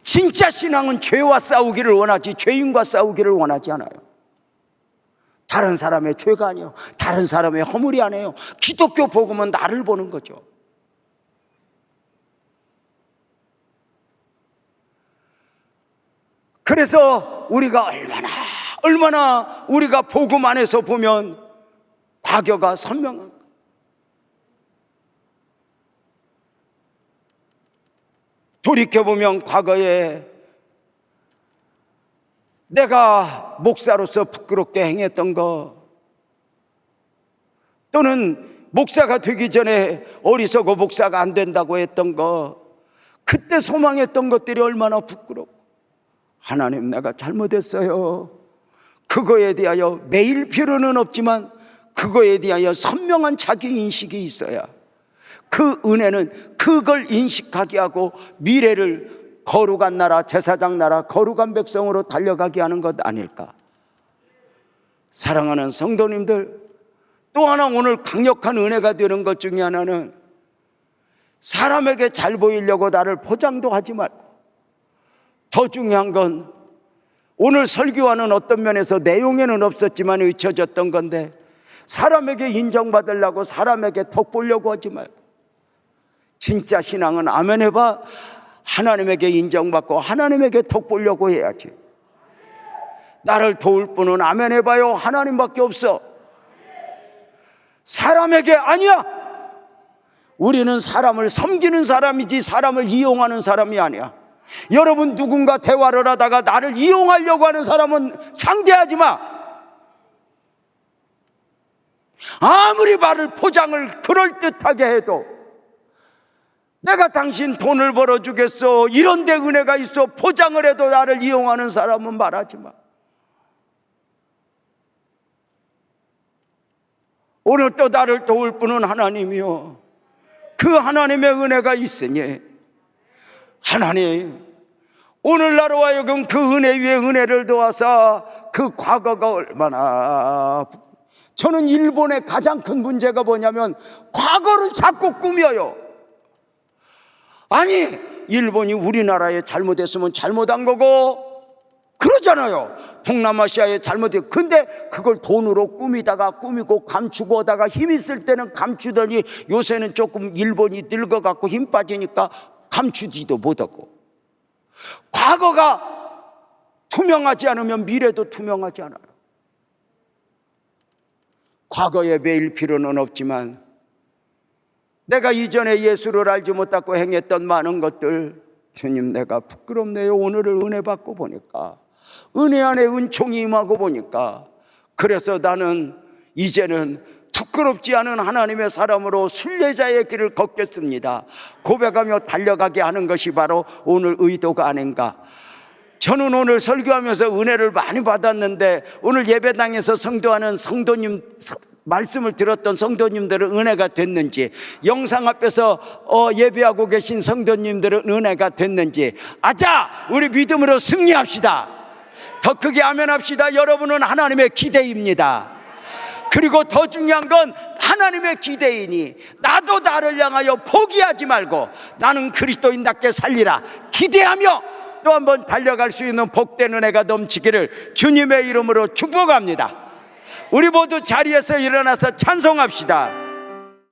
진짜 신앙은 죄와 싸우기를 원하지 죄인과 싸우기를 원하지 않아요. 다른 사람의 죄가 아니에요. 다른 사람의 허물이 아니에요. 기독교 복음은 나를 보는 거죠. 그래서 우리가 얼마나 우리가 복음 안에서 보면 과거가 선명한 거예요. 돌이켜보면 과거에 내가 목사로서 부끄럽게 행했던 거, 또는 목사가 되기 전에 어리석어 목사가 안 된다고 했던 거, 그때 소망했던 것들이 얼마나 부끄럽고, 하나님 내가 잘못했어요. 그거에 대하여 매일 필요는 없지만 그거에 대하여 선명한 자기인식이 있어야 그 은혜는 그걸 인식하게 하고 미래를 거룩한 나라, 제사장 나라, 거룩한 백성으로 달려가게 하는 것 아닐까. 사랑하는 성도님들, 또 하나 오늘 강력한 은혜가 되는 것 중에 하나는 사람에게 잘 보이려고 나를 포장도 하지 말고, 더 중요한 건 오늘 설교하는 어떤 면에서 내용에는 없었지만 의쳐졌던 건데, 사람에게 인정받으려고 사람에게 덕 보려고 하지 말고, 진짜 신앙은 아멘 해봐 하나님에게 인정받고 하나님에게 덕 보려고 해야지. 나를 도울 분은 아멘 해봐요 하나님밖에 없어. 사람에게 아니야. 우리는 사람을 섬기는 사람이지 사람을 이용하는 사람이 아니야. 여러분, 누군가 대화를 하다가 나를 이용하려고 하는 사람은 상대하지 마. 아무리 말을 포장을 그럴듯하게 해도 내가 당신 돈을 벌어주겠어, 이런 데 은혜가 있어, 포장을 해도 나를 이용하는 사람은 말하지 마. 오늘 또 나를 도울 분은 하나님이요, 그 하나님의 은혜가 있으니 하나님, 오늘 나로 하여금 그 은혜 위에 은혜를 더하사 그 과거가 얼마나, 저는 일본의 가장 큰 문제가 뭐냐면 과거를 자꾸 꾸며요. 아니, 일본이 우리나라에 잘못했으면 잘못한 거고 그러잖아요. 동남아시아에 잘못했고, 근데 그걸 돈으로 꾸미다가 꾸미고 감추고 하다가 힘 있을 때는 감추더니 요새는 조금 일본이 늙어갖고 힘 빠지니까 감추지도 못하고. 과거가 투명하지 않으면 미래도 투명하지 않아요. 과거에 매일 필요는 없지만 내가 이전에 예수를 알지 못하고 행했던 많은 것들, 주님 내가 부끄럽네요. 오늘을 은혜 받고 보니까, 은혜 안에 은총이 임하고 보니까, 그래서 나는 이제는 부끄럽지 않은 하나님의 사람으로 순례자의 길을 걷겠습니다. 고백하며 달려가게 하는 것이 바로 오늘 의도가 아닌가. 저는 오늘 설교하면서 은혜를 많이 받았는데, 오늘 예배당에서 성도하는 성도님, 말씀을 들었던 성도님들은 은혜가 됐는지, 영상 앞에서 예배하고 계신 성도님들은 은혜가 됐는지, 아자, 우리 믿음으로 승리합시다. 더 크게 아멘 합시다. 여러분은 하나님의 기대입니다. 그리고 더 중요한 건 하나님의 기대이니 나도 나를 향하여 포기하지 말고 나는 그리스도인답게 살리라 기대하며 또 한번 달려갈 수 있는 복된 은혜가 넘치기를 주님의 이름으로 축복합니다. 우리 모두 자리에서 일어나서 찬송합시다.